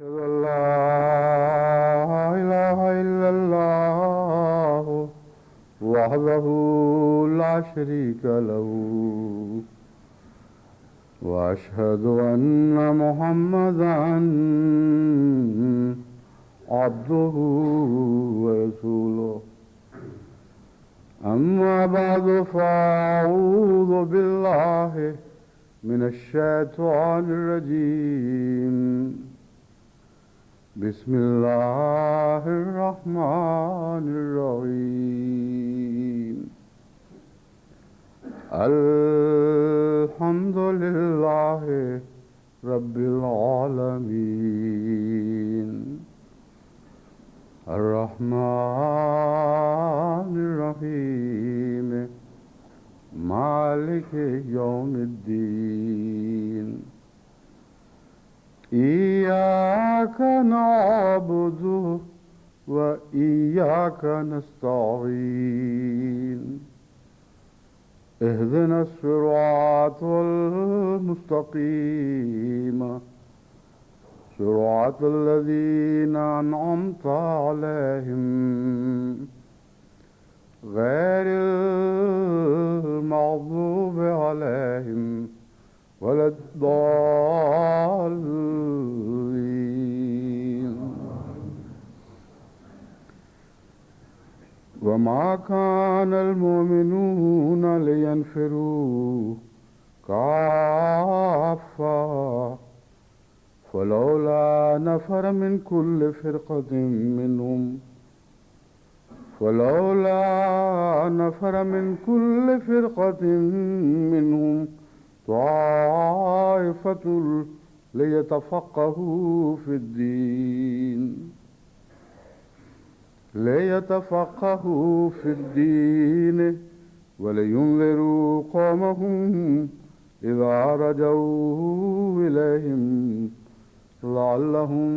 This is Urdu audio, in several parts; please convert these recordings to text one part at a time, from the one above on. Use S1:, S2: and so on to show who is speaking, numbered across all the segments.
S1: أشهد أن لا إله إلا الله وحده لا شريك له وأشهد أن محمدا عبده ورسوله أما بعد فأعوذ بالله من الشيطان الرجيم بسم الله الرحمن الرحيم الحمد لله رب العالمين الرحمن الرحيم مالك يوم الدين إياك نعبد وإياك نستعين اهدنا الصراط المستقيم صراط الذين أنعمت عليهم غير المغضوب عليهم ولا الضالين وما كان المؤمنون لينفروا كافة فلولا نفر من كل فرقة منهم طائفة ليتفقهوا في الدين ولينذروا قومهم إذا رجعوا إليهم لعلهم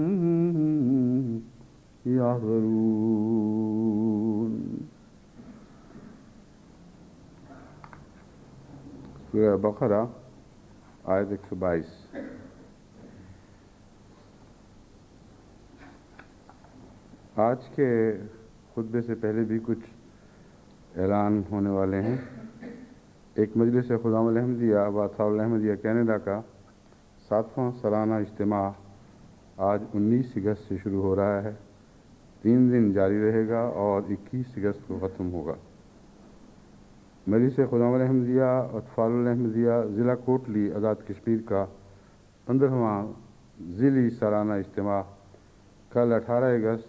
S1: يحذرون. سورہ بقرہ آیت 122. آج کے خطبے سے پہلے بھی کچھ اعلان ہونے والے ہیں. ایک مجلس خدام الاحمدیہ واطاول الاحمدیہ کینیڈا کا 7واں سالانہ اجتماع آج 19 اگست سے شروع ہو رہا ہے. 3 دن جاری رہے گا اور 21 اگست کو ختم ہوگا. مجلس خدام الاحمدیہ اطفال الاحمدیہ ضلع کوٹلی آزاد کشمیر کا 15واں ضلعی سالانہ اجتماع کل 18 اگست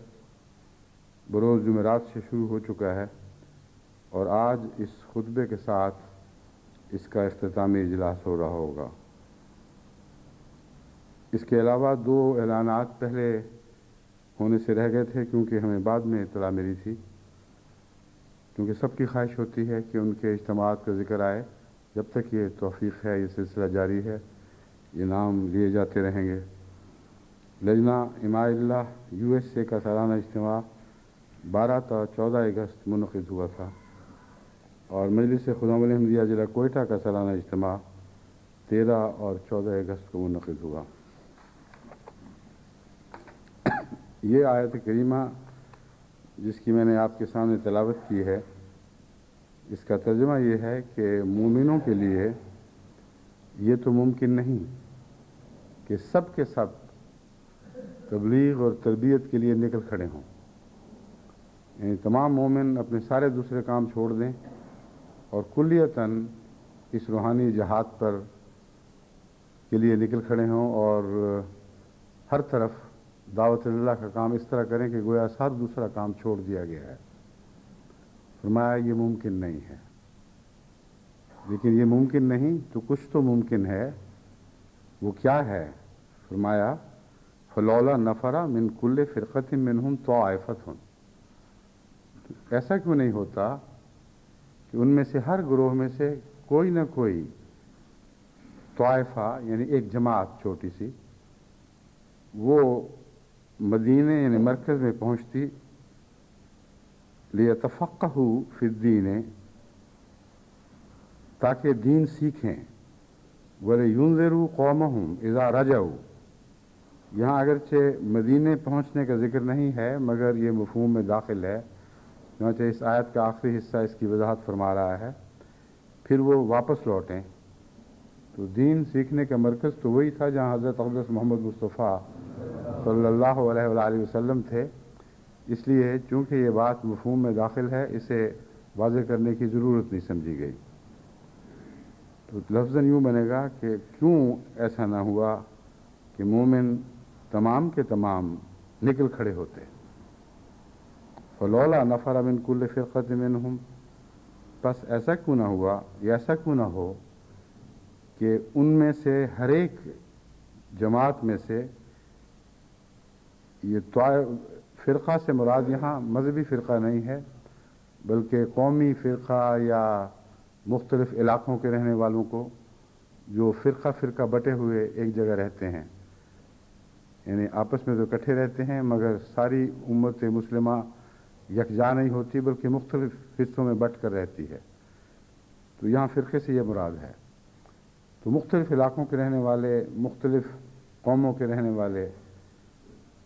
S1: بروز جمعرات سے شروع ہو چکا ہے اور آج اس خطبے کے ساتھ اس کا اختتامی اجلاس ہو رہا ہوگا. اس کے علاوہ 2 اعلانات پہلے ہونے سے رہ گئے تھے کیونکہ ہمیں بعد میں اطلاع ملی تھی، کیونکہ سب کی خواہش ہوتی ہے کہ ان کے اجتماعات کا ذکر آئے. جب تک یہ توفیق ہے یہ سلسلہ جاری ہے، یہ نام لیے جاتے رہیں گے. لجنہ اماء اللہ USA کا سالانہ اجتماع 12 تا 14 اگست منعقد ہوا تھا اور مجلس خدام الاحمدیہ ضلع کوئٹہ کا سالانہ اجتماع 13 اور 14 اگست کو منعقد ہوا. یہ آیت کریمہ جس کی میں نے آپ کے سامنے تلاوت کی ہے، اس کا ترجمہ یہ ہے کہ مومنوں کے لیے یہ تو ممکن نہیں کہ سب کے سب تبلیغ اور تربیت کے لیے نکل کھڑے ہوں. یعنی تمام مومن اپنے سارے دوسرے کام چھوڑ دیں اور کلیتاً اس روحانی جہاد پر کے لیے نکل کھڑے ہوں اور ہر طرف دعوت اللہ کا کام اس طرح کریں کہ گویا سب دوسرا کام چھوڑ دیا گیا ہے. فرمایا یہ ممکن نہیں ہے. لیکن یہ ممکن نہیں تو کچھ تو ممکن ہے. وہ کیا ہے؟ فرمایا فلولا نفرا من کل فرقۃ منہم طائفۃ. ایسا کیوں نہیں ہوتا کہ ان میں سے ہر گروہ میں سے کوئی نہ کوئی طائفہ یعنی ایک جماعت چھوٹی سی وہ مدینے یعنی مرکز میں پہنچتی لیتفقہوا فی الدین تاکہ دین سیکھیں، وَلِيُنذِرُوا قَوْمَهُمْ اِذَا رَجَعُوا یہاں اگرچہ مدینے پہنچنے کا ذکر نہیں ہے مگر یہ مفہوم میں داخل ہے، چنانچہ اس آیت کا آخری حصہ اس کی وضاحت فرما رہا ہے، پھر وہ واپس لوٹیں۔ تو دین سیکھنے کا مرکز تو وہی تھا جہاں حضرت اقدس محمد مصطفیٰ صلی اللہ علیہ وآلہ وسلم تھے، اس لیے چونکہ یہ بات مفہوم میں داخل ہے اسے واضح کرنے کی ضرورت نہیں سمجھی گئی۔ تو لفظاً یوں بنے گا کہ کیوں ایسا نہ ہوا کہ مومن تمام کے تمام نکل کھڑے ہوتے، فلولا نفر من کل فرقۃ منہم، بس ایسا کیوں نہ ہوا یا ایسا کیوں نہ ہو کہ ان میں سے ہر ایک جماعت میں سے، یہ فرقہ سے مراد یہاں مذہبی فرقہ نہیں ہے بلکہ قومی فرقہ یا مختلف علاقوں کے رہنے والوں کو جو فرقہ فرقہ بٹے ہوئے ایک جگہ رہتے ہیں، یعنی آپس میں تو اکٹھے رہتے ہیں مگر ساری امت مسلمہ یکجا نہیں ہوتی بلکہ مختلف حصوں میں بٹ کر رہتی ہے، تو یہاں فرقے سے یہ مراد ہے۔ تو مختلف علاقوں کے رہنے والے، مختلف قوموں کے رہنے والے،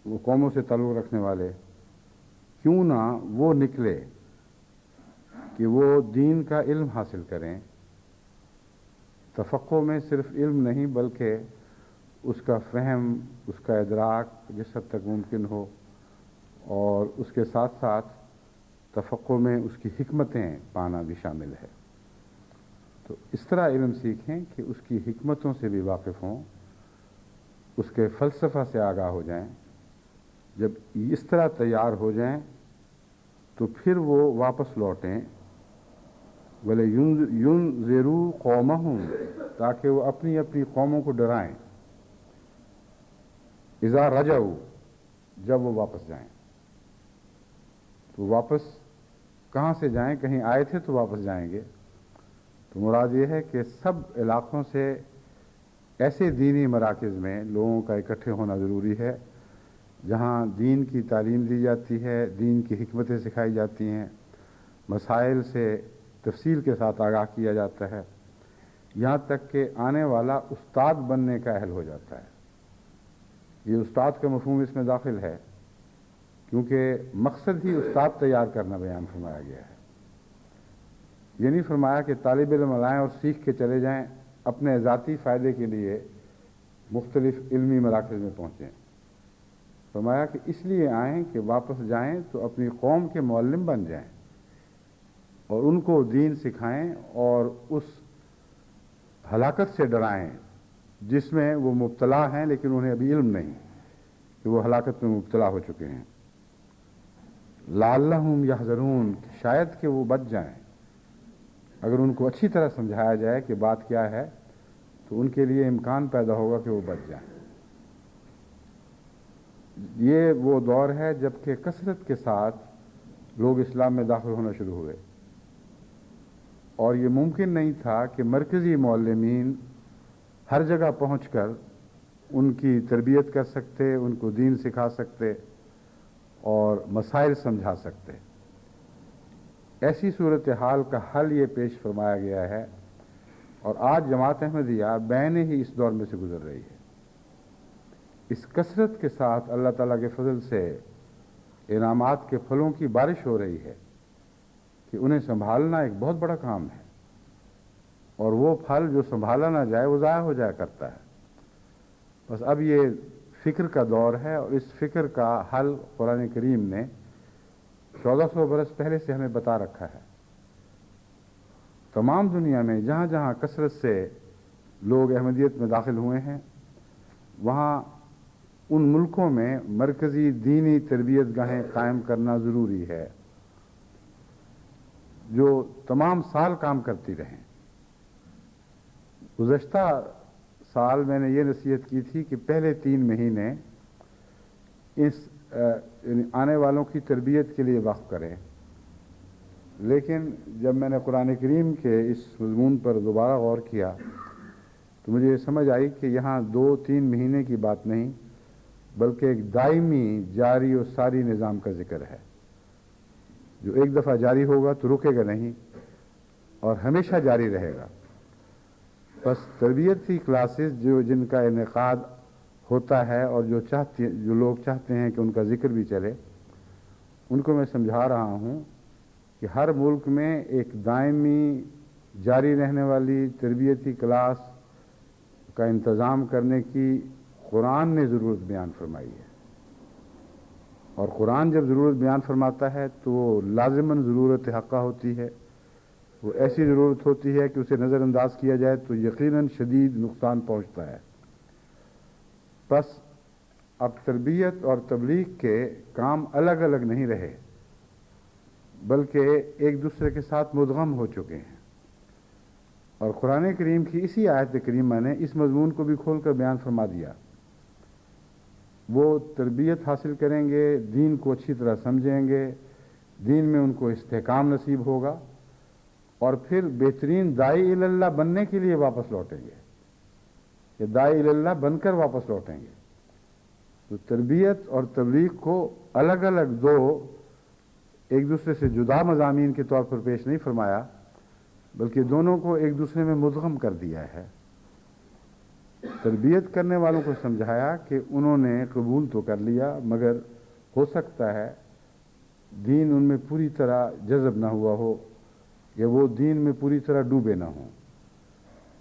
S1: وہ قوموں سے تعلق رکھنے والے، کیوں نہ وہ نکلے کہ وہ دین کا علم حاصل کریں۔ تفقہ میں صرف علم نہیں بلکہ اس کا فہم، اس کا ادراک جس حد تک ممکن ہو، اور اس کے ساتھ ساتھ تفقہ میں اس کی حکمتیں پانا بھی شامل ہے۔ تو اس طرح علم سیکھیں کہ اس کی حکمتوں سے بھی واقف ہوں، اس کے فلسفہ سے آگاہ ہو جائیں۔ جب اس طرح تیار ہو جائیں تو پھر وہ واپس لوٹیں، وَلِيُنذِرُوا قَوْمَهُمْ، تاکہ وہ اپنی اپنی قوموں کو ڈرائیں، اذا رجعوا، جب وہ واپس جائیں۔ تو واپس کہاں سے جائیں؟ کہیں آئے تھے تو واپس جائیں گے، تو مراد یہ ہے کہ سب علاقوں سے ایسے دینی مراکز میں لوگوں کا اکٹھے ہونا ضروری ہے جہاں دین کی تعلیم دی جاتی ہے، دین کی حکمتیں سکھائی جاتی ہیں، مسائل سے تفصیل کے ساتھ آگاہ کیا جاتا ہے، یہاں تک کہ آنے والا استاد بننے کا اہل ہو جاتا ہے۔ یہ استاد کا مفہوم اس میں داخل ہے کیونکہ مقصد ہی استاد تیار کرنا بیان فرمایا گیا ہے۔ یہ نہیں فرمایا کہ طالب علم لائیں اور سیکھ کے چلے جائیں اپنے ذاتی فائدے کے لیے مختلف علمی مراکز میں پہنچیں۔ فرمایا کہ اس لیے آئیں کہ واپس جائیں تو اپنی قوم کے معلم بن جائیں اور ان کو دین سکھائیں اور اس ہلاکت سے ڈرائیں جس میں وہ مبتلا ہیں لیکن انہیں ابھی علم نہیں کہ وہ ہلاکت میں مبتلا ہو چکے ہیں۔ لعلہم یحذرون، شاید کہ وہ بچ جائیں۔ اگر ان کو اچھی طرح سمجھایا جائے کہ بات کیا ہے تو ان کے لیے امکان پیدا ہوگا کہ وہ بچ جائیں۔ یہ وہ دور ہے جب کہ کثرت کے ساتھ لوگ اسلام میں داخل ہونا شروع ہوئے، اور یہ ممکن نہیں تھا کہ مرکزی معلمین ہر جگہ پہنچ کر ان کی تربیت کر سکتے، ان کو دین سکھا سکتے اور مسائل سمجھا سکتے۔ ایسی صورتحال کا حل یہ پیش فرمایا گیا ہے، اور آج جماعت احمدیہ بین ہی اس دور میں سے گزر رہی ہے۔ اس کثرت کے ساتھ اللہ تعالیٰ کے فضل سے انعامات کے پھلوں کی بارش ہو رہی ہے کہ انہیں سنبھالنا ایک بہت بڑا کام ہے، اور وہ پھل جو سنبھالا نہ جائے وہ ضائع ہو جایا کرتا ہے۔ بس اب یہ فکر کا دور ہے، اور اس فکر کا حل قرآن کریم نے 1400 برس پہلے سے ہمیں بتا رکھا ہے۔ تمام دنیا میں جہاں جہاں کثرت سے لوگ احمدیت میں داخل ہوئے ہیں، وہاں ان ملکوں میں مرکزی دینی تربیت گاہیں قائم کرنا ضروری ہے جو تمام سال کام کرتی رہیں۔ گزشتہ سال میں نے یہ نصیحت کی تھی کہ پہلے 3 مہینے اس آنے والوں کی تربیت کے لیے وقف کریں، لیکن جب میں نے قرآن کریم کے اس مضمون پر دوبارہ غور کیا تو مجھے یہ سمجھ آئی کہ یہاں 2-3 مہینے کی بات نہیں بلکہ ایک دائمی جاری و ساری نظام کا ذکر ہے، جو ایک دفعہ جاری ہوگا تو رکے گا نہیں اور ہمیشہ جاری رہے گا۔ بس تربیتی کلاسز جن کا انعقاد ہوتا ہے اور جو لوگ چاہتے ہیں کہ ان کا ذکر بھی چلے، ان کو میں سمجھا رہا ہوں کہ ہر ملک میں ایک دائمی جاری رہنے والی تربیتی کلاس کا انتظام کرنے کی قرآن نے ضرورت بیان فرمائی ہے، اور قرآن جب ضرورت بیان فرماتا ہے تو وہ لازماً ضرورت حقہ ہوتی ہے، وہ ایسی ضرورت ہوتی ہے کہ اسے نظر انداز کیا جائے تو یقیناً شدید نقصان پہنچتا ہے۔ بس اب تربیت اور تبلیغ کے کام الگ الگ نہیں رہے، بلکہ ایک دوسرے کے ساتھ مدغم ہو چکے ہیں، اور قرآن کریم کی اسی آیت کریمہ نے اس مضمون کو بھی کھول کر بیان فرما دیا۔ وہ تربیت حاصل کریں گے، دین کو اچھی طرح سمجھیں گے، دین میں ان کو استحکام نصیب ہوگا، اور پھر بہترین داعی اللہ بننے کے لیے واپس لوٹیں گے، کہ داعی اللہ بن کر واپس لوٹیں گے۔ تو تربیت اور تبلیغ کو الگ الگ دو ایک دوسرے سے جدا مضامین کے طور پر پیش نہیں فرمایا، بلکہ دونوں کو ایک دوسرے میں مدغم کر دیا ہے۔ تربیت کرنے والوں کو سمجھایا کہ انہوں نے قبول تو کر لیا، مگر ہو سکتا ہے دین ان میں پوری طرح جذب نہ ہوا ہو، یا وہ دین میں پوری طرح ڈوبے نہ ہوں۔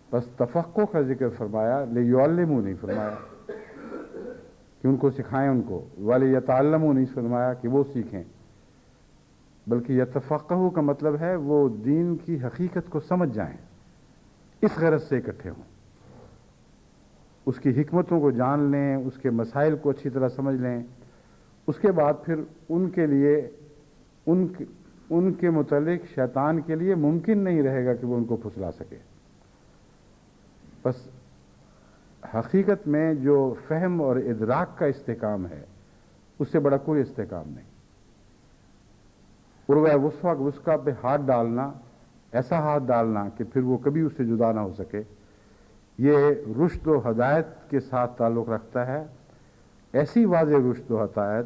S1: بس تفقہ کا ذکر فرمایا، لیعلموا نہیں فرمایا کہ ان کو سکھائیں، ان کو ولیتعلموا نہیں فرمایا کہ وہ سیکھیں، بلکہ یتفقہوا کا مطلب ہے وہ دین کی حقیقت کو سمجھ جائیں، اس غرض سے اکٹھے ہوں، اس کی حکمتوں کو جان لیں، اس کے مسائل کو اچھی طرح سمجھ لیں، اس کے بعد پھر ان کے لیے ان کے متعلق شیطان کے لیے ممکن نہیں رہے گا کہ وہ ان کو پھسلا سکے۔ بس حقیقت میں جو فہم اور ادراک کا استحکام ہے، اس سے بڑا کوئی استحکام نہیں۔ عروہ وثقی پہ ہاتھ ڈالنا، ایسا ہاتھ ڈالنا کہ پھر وہ کبھی اس سے جدا نہ ہو سکے، یہ رشد و ہدایت کے ساتھ تعلق رکھتا ہے، ایسی واضح رشد و ہدایت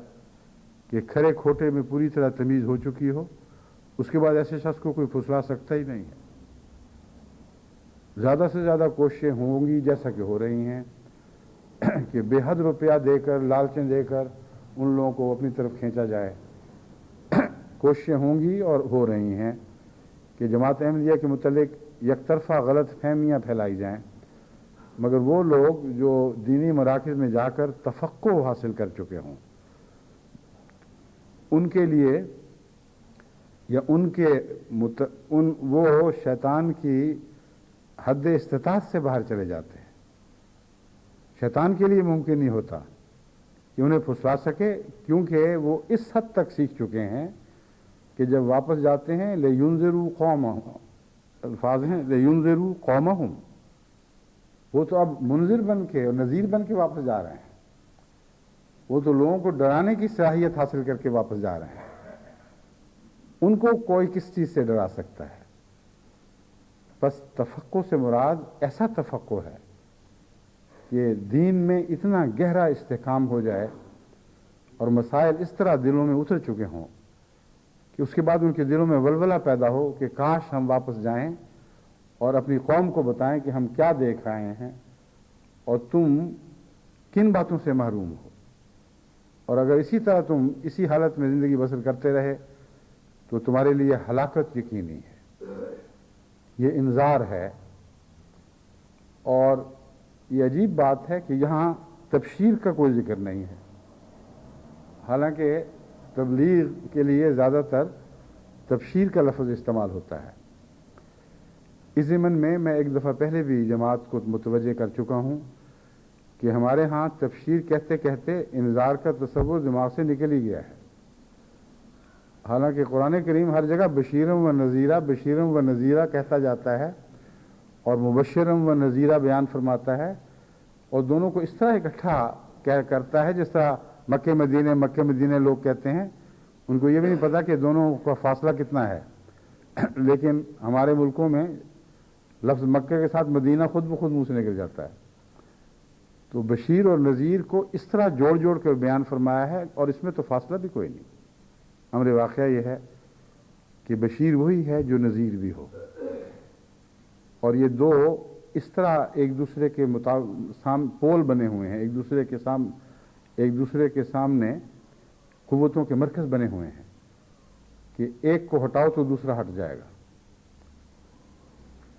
S1: کہ کھرے کھوٹے میں پوری طرح تمیز ہو چکی ہو، اس کے بعد ایسے شخص کو کوئی پھسلا سکتا ہی نہیں ہے۔ زیادہ سے زیادہ کوششیں ہوں گی، جیسا کہ ہو رہی ہیں، کہ بے حد روپیہ دے کر، لالچیں دے کر ان لوگوں کو اپنی طرف کھینچا جائے۔ کوششیں ہوں گی اور ہو رہی ہیں کہ جماعت احمدیہ کے متعلق یک طرفہ غلط فہمیاں پھیلائی جائیں، مگر وہ لوگ جو دینی مراکز میں جا کر تفقہ حاصل کر چکے ہوں، ان کے لیے یا وہ شیطان کی حد استطاعت سے باہر چلے جاتے ہیں۔ شیطان کے لیے ممکن نہیں ہوتا کہ انہیں پھسلا سکے، کیونکہ وہ اس حد تک سیکھ چکے ہیں کہ جب واپس جاتے ہیں لِيُنذِرُوا قَوْمَهُمْ، الفاظ ہیں لِيُنذِرُوا قَوْمَهُمْ، وہ تو اب منذر بن کے اور نذیر بن کے واپس جا رہے ہیں، وہ تو لوگوں کو ڈرانے کی صلاحیت حاصل کر کے واپس جا رہے ہیں۔ ان کو کوئی کس چیز سے ڈرا سکتا ہے؟ بس تفقہ سے مراد ایسا تفقہ ہے کہ دین میں اتنا گہرا استحکام ہو جائے اور مسائل اس طرح دلوں میں اتر چکے ہوں کہ اس کے بعد ان کے دلوں میں ولولہ پیدا ہو کہ کاش ہم واپس جائیں اور اپنی قوم کو بتائیں کہ ہم کیا دیکھ رہے ہیں اور تم کن باتوں سے محروم ہو، اور اگر اسی طرح تم اسی حالت میں زندگی بسر کرتے رہے تو تمہارے لیے ہلاکت یقینی ہے۔ یہ انذار ہے، اور یہ عجیب بات ہے کہ یہاں تبشیر کا کوئی ذکر نہیں ہے، حالانکہ تبلیغ کے لیے زیادہ تر تبشیر کا لفظ استعمال ہوتا ہے۔ اس ضمن میں ایک دفعہ پہلے بھی جماعت کو متوجہ کر چکا ہوں کہ ہمارے ہاں تبشیر کہتے کہتے انذار کا تصور دماغ سے نکل ہی گیا ہے، حالانکہ قرآن کریم ہر جگہ بشیرم و نذیرہ کہتا جاتا ہے اور مبشرم و نذیرہ بیان فرماتا ہے، اور دونوں کو اس طرح اکٹھا کرتا ہے جس طرح مکہ مدینے لوگ کہتے ہیں، ان کو یہ بھی نہیں پتا کہ دونوں کا فاصلہ کتنا ہے، لیکن ہمارے ملکوں میں لفظ مکہ کے ساتھ مدینہ خود بخود منہ سے نکل جاتا ہے۔ تو بشیر اور نذیر کو اس طرح جوڑ کر بیان فرمایا ہے، اور اس میں تو فاصلہ بھی کوئی نہیں۔ امر واقعہ یہ ہے کہ بشیر وہی ہے جو نذیر بھی ہو، اور یہ دو اس طرح ایک دوسرے کے پول بنے ہوئے ہیں، ایک دوسرے کے سامنے قوتوں کے مرکز بنے ہوئے ہیں کہ ایک کو ہٹاؤ تو دوسرا ہٹ جائے گا۔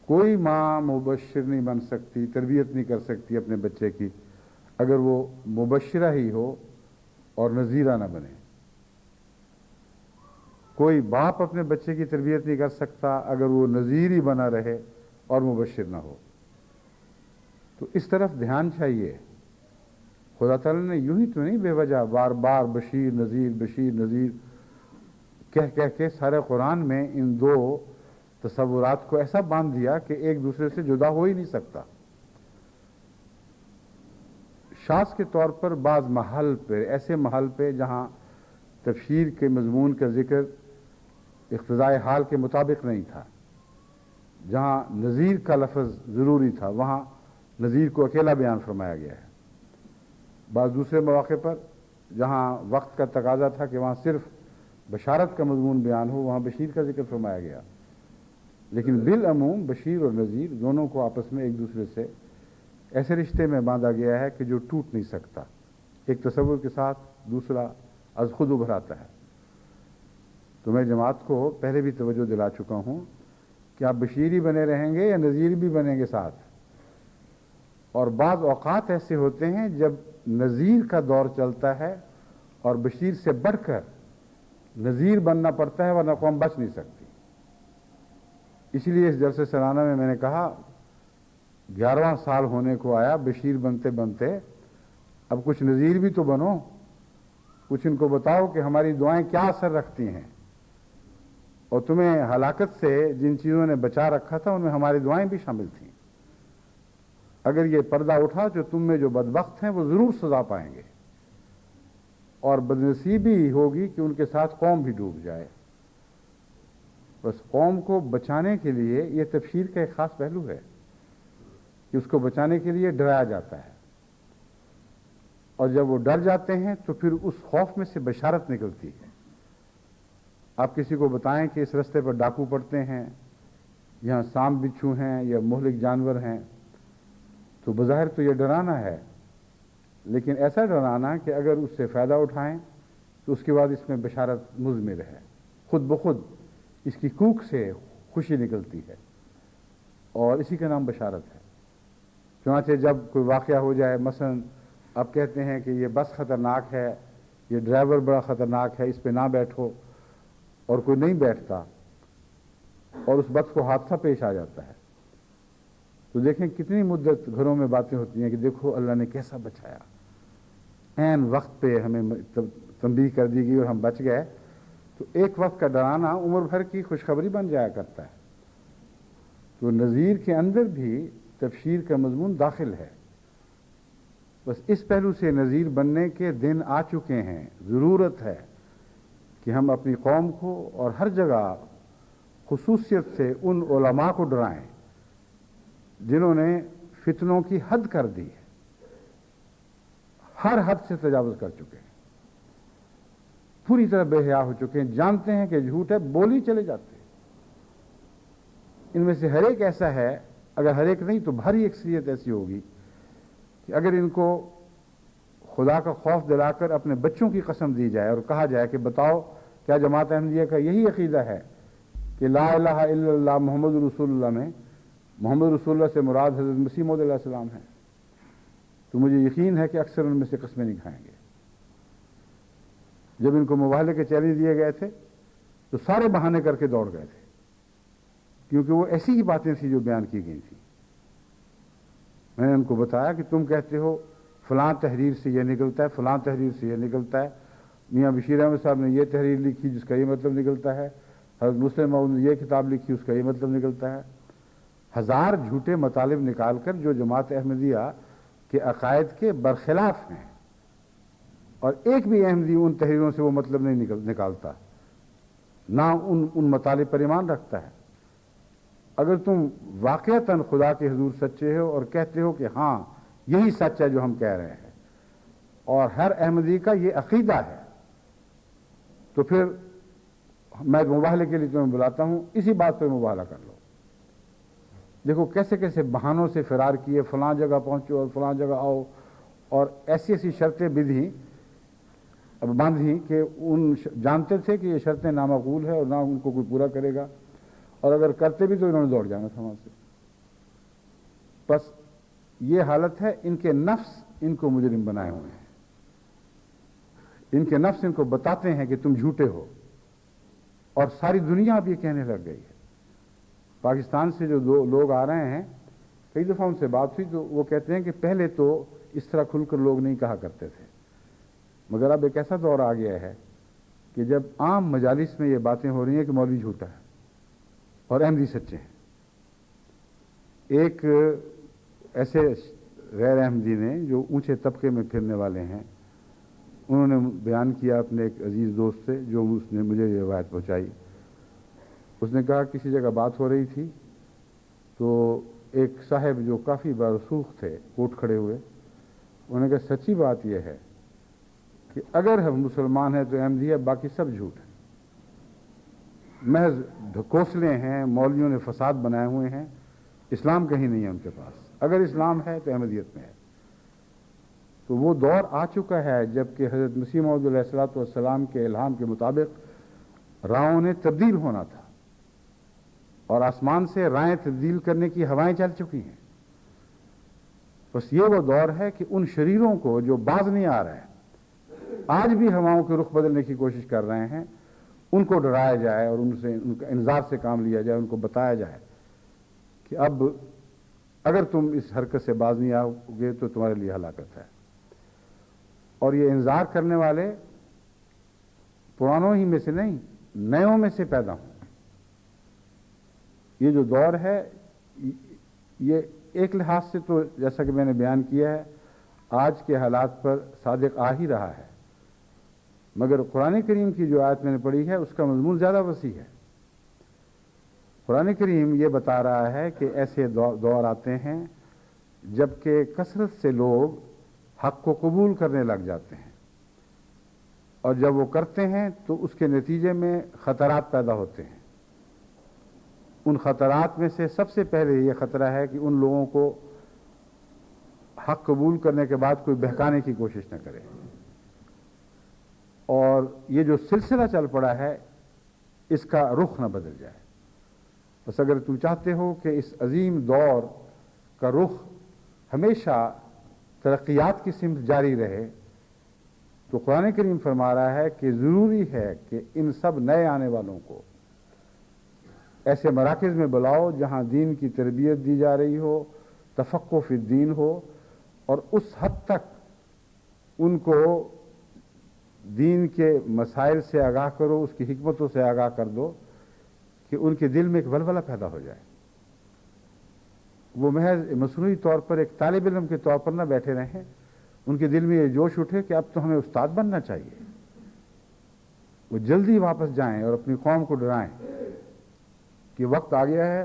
S1: کوئی ماں مبشر نہیں بن سکتی، تربیت نہیں کر سکتی اپنے بچے کی اگر وہ مبشرہ ہی ہو اور نذیرہ نہ بنے۔ کوئی باپ اپنے بچے کی تربیت نہیں کر سکتا اگر وہ نذیر ہی بنا رہے اور مبشر نہ ہو۔ تو اس طرف دھیان چاہیے۔ خدا تعالیٰ نے یوں ہی تو نہیں بے وجہ بار بار بشیر نذیر کہہ کے سارے قرآن میں ان دو تصورات کو ایسا باندھ دیا کہ ایک دوسرے سے جدا ہو ہی نہیں سکتا۔ شاذ کے طور پر بعض ایسے محل پہ جہاں تبشیر کے مضمون کا ذکر اقتضائے حال کے مطابق نہیں تھا، جہاں نذیر کا لفظ ضروری تھا، وہاں نذیر کو اکیلا بیان فرمایا گیا ہے۔ بعض دوسرے مواقع پر جہاں وقت کا تقاضا تھا کہ وہاں صرف بشارت کا مضمون بیان ہو، وہاں بشیر کا ذکر فرمایا گیا۔ لیکن بالعموم بشیر اور نذیر دونوں کو آپس میں ایک دوسرے سے ایسے رشتے میں باندھا گیا ہے کہ جو ٹوٹ نہیں سکتا۔ ایک تصور کے ساتھ دوسرا از خود ابھر آتا ہے۔ تو میں جماعت کو پہلے بھی توجہ دلا چکا ہوں کہ آپ بشیر ہی بنے رہیں گے یا نذیر بھی بنیں گے ساتھ۔ اور بعض اوقات ایسے ہوتے ہیں جب نذیر کا دور چلتا ہے اور بشیر سے بڑھ کر نذیر بننا پڑتا ہے، ورنہ قوم بچ نہیں سکتی۔ اسی لیے اس جلسے سالانہ میں نے کہا 11واں سال ہونے کو آیا، بشیر بنتے بنتے اب کچھ نذیر بھی تو بنو، کچھ ان کو بتاؤ کہ ہماری دعائیں کیا اثر رکھتی ہیں، اور تمہیں ہلاکت سے جن چیزوں نے بچا رکھا تھا ان میں ہماری دعائیں بھی شامل تھیں۔ اگر یہ پردہ اٹھا تو تم میں جو بدبخت ہیں وہ ضرور سزا پائیں گے، اور بدنصیبی ہوگی کہ ان کے ساتھ قوم بھی ڈوب جائے۔ بس قوم کو بچانے کے لیے یہ تبشیر کا ایک خاص پہلو ہے کہ اس کو بچانے کے لیے ڈرایا جاتا ہے، اور جب وہ ڈر جاتے ہیں تو پھر اس خوف میں سے بشارت نکلتی ہے۔ آپ کسی کو بتائیں کہ اس رستے پر ڈاکو پڑتے ہیں، یہاں سانپ بچھو ہیں یا مہلک جانور ہیں، تو بظاہر تو یہ ڈرانا ہے، لیکن ایسا ڈرانا کہ اگر اس سے فائدہ اٹھائیں تو اس کے بعد اس میں بشارت مضمر ہے، خود بخود اس کی کوک سے خوشی نکلتی ہے، اور اسی کا نام بشارت ہے۔ چنانچہ جب کوئی واقعہ ہو جائے، مثلا آپ کہتے ہیں کہ یہ بس خطرناک ہے، یہ ڈرائیور بڑا خطرناک ہے، اس پہ نہ بیٹھو، اور کوئی نہیں بیٹھتا اور اس بس کو حادثہ پیش آ جاتا ہے، تو دیکھیں کتنی مدت گھروں میں باتیں ہوتی ہیں کہ دیکھو اللہ نے کیسا بچایا، عین وقت پہ ہمیں تنبیہ کر دی گئی اور ہم بچ گئے۔ تو ایک وقت کا ڈرانا عمر بھر کی خوشخبری بن جایا کرتا ہے۔ تو نذیر کے اندر بھی تبشیر کا مضمون داخل ہے۔ بس اس پہلو سے نذیر بننے کے دن آ چکے ہیں۔ ضرورت ہے کہ ہم اپنی قوم کو اور ہر جگہ خصوصیت سے ان علماء کو ڈرائیں جنہوں نے فتنوں کی حد کر دی ہے، ہر حد سے تجاوز کر چکے ہیں، پوری طرح بے حیا ہو چکے ہیں، جانتے ہیں کہ جھوٹ ہے، بولی چلے جاتے ہیں۔ ان میں سے ہر ایک ایسا ہے، اگر ہر ایک نہیں تو بھاری اکثریت ایسی ہوگی کہ اگر ان کو خدا کا خوف دلا کر اپنے بچوں کی قسم دی جائے اور کہا جائے کہ بتاؤ کیا جماعت احمدیہ کا یہی عقیدہ ہے کہ لا الہ الا اللہ محمد رسول اللہ میں محمد رسول اللہ سے مراد حضرت مسیح موعود علیہ السلام ہے، تو مجھے یقین ہے کہ اکثر ان میں سے قسمیں نہیں کھائیں گے۔ جب ان کو مباہلے کے چیلنج دیے گئے تھے تو سارے بہانے کر کے دوڑ گئے تھے، کیونکہ وہ ایسی ہی باتیں تھیں جو بیان کی گئی تھیں۔ میں نے ان کو بتایا کہ تم کہتے ہو فلاں تحریر سے یہ نکلتا ہے، فلاں تحریر سے یہ نکلتا ہے، میاں بشیر احمد صاحب نے یہ تحریر لکھی جس کا یہ مطلب نکلتا ہے، حضرت مسلم موعود نے یہ کتاب لکھی اس کا یہ مطلب نکلتا ہے۔ ہزار جھوٹے مطالب نکال کر جو جماعت احمدیہ کے عقائد کے برخلاف ہیں، اور ایک بھی احمدی ان تحریروں سے وہ مطلب نہیں نکالتا، نہ ان مطالب پر ایمان رکھتا ہے۔ اگر تم واقعتاً خدا کے حضور سچے ہو اور کہتے ہو کہ ہاں یہی سچ ہے جو ہم کہہ رہے ہیں، اور ہر احمدی کا یہ عقیدہ ہے، تو پھر میں مباہلے کے لیے تمہیں بلاتا ہوں، اسی بات پہ مباہلہ کر لو۔ دیکھو کیسے کیسے بہانوں سے فرار کیے، فلاں جگہ پہنچو اور فلاں جگہ آؤ، اور ایسی ایسی شرطیں باندھی کہ ان جانتے تھے کہ یہ شرطیں نامقبول ہے اور نہ ان کو کوئی پورا کرے گا، اور اگر کرتے بھی تو انہوں نے دوڑ جانا تھا وہاں سے۔ بس یہ حالت ہے، ان کے نفس ان کو مجرم بنائے ہوئے ہیں، ان کے نفس ان کو بتاتے ہیں کہ تم جھوٹے ہو، اور ساری دنیا اب یہ کہنے لگ گئی ہے۔ پاکستان سے جو لوگ آ رہے ہیں، کئی دفعہ ان سے بات ہوئی تو وہ کہتے ہیں کہ پہلے تو اس طرح کھل کر لوگ نہیں کہا کرتے تھے، مگر اب ایک ایسا دور آ گیا ہے کہ جب عام مجالس میں یہ باتیں ہو رہی ہیں کہ مولوی جھوٹا ہے اور احمدی سچے ہیں۔ ایک ایسے غیر احمدی نے جو اونچے طبقے میں پھرنے والے ہیں، انہوں نے بیان کیا اپنے ایک عزیز دوست سے، جو اس نے مجھے یہ روایت پہنچائی۔ اس نے کہا کسی جگہ بات ہو رہی تھی تو ایک صاحب جو کافی برسوخ تھے، کوٹ کھڑے ہوئے، انہوں نے کہا سچی بات یہ ہے کہ اگر ہم مسلمان ہیں تو احمدی ہے، باقی سب جھوٹ ہے، محض ڈھکوسلے ہیں، مولویوں نے فساد بنائے ہوئے ہیں، اسلام کہیں نہیں ہے ان کے پاس، اگر اسلام ہے تو احمدیت میں ہے۔ تو وہ دور آ چکا ہے جب کہ حضرت مسیح موعود علیہ الصلوۃ والسلام کے الہام کے مطابق راہوں نے تبدیل ہونا تھا، اور آسمان سے رائیں تبدیل کرنے کی ہوائیں چل چکی ہیں۔ بس یہ وہ دور ہے کہ ان شریروں کو جو باز نہیں آ رہے ہیں، آج بھی ہواؤں کے رخ بدلنے کی کوشش کر رہے ہیں، ان کو ڈرایا جائے اور ان کا انذار سے کام لیا جائے، ان کو بتایا جائے کہ اب اگر تم اس حرکت سے باز نہیں آؤ گے تو تمہارے لیے ہلاکت ہے۔ اور یہ انذار کرنے والے پرانوں ہی میں سے نہیں، نیوں میں سے پیدا ہوں۔ یہ جو دور ہے، یہ ایک لحاظ سے تو جیسا کہ میں نے بیان کیا ہے، آج کے حالات پر صادق آ ہی رہا ہے، مگر قرآن کریم کی جو آیت میں نے پڑھی ہے اس کا مضمون زیادہ وسیع ہے۔ قرآن کریم یہ بتا رہا ہے کہ ایسے دور آتے ہیں جبکہ کثرت سے لوگ حق کو قبول کرنے لگ جاتے ہیں، اور جب وہ کرتے ہیں تو اس کے نتیجے میں خطرات پیدا ہوتے ہیں۔ ان خطرات میں سے سب سے پہلے یہ خطرہ ہے کہ ان لوگوں کو حق قبول کرنے کے بعد کوئی بہکانے کی کوشش نہ کرے، اور یہ جو سلسلہ چل پڑا ہے اس کا رخ نہ بدل جائے۔ بس اگر تم چاہتے ہو کہ اس عظیم دور کا رخ ہمیشہ ترقیات کی سمت جاری رہے، تو قرآن کریم فرما رہا ہے کہ ضروری ہے کہ ان سب نئے آنے والوں کو ایسے مراکز میں بلاؤ جہاں دین کی تربیت دی جا رہی ہو، تفقہ فی الدین ہو، اور اس حد تک ان کو دین کے مسائل سے آگاہ کرو، اس کی حکمتوں سے آگاہ کر دو کہ ان کے دل میں ایک ولولہ پیدا ہو جائے۔ وہ محض مصنوعی طور پر ایک طالب علم کے طور پر نہ بیٹھے رہیں، ان کے دل میں یہ جوش اٹھے کہ اب تو ہمیں استاد بننا چاہیے۔ وہ جلدی واپس جائیں اور اپنی قوم کو ڈرائیں کہ وقت آ گیا ہے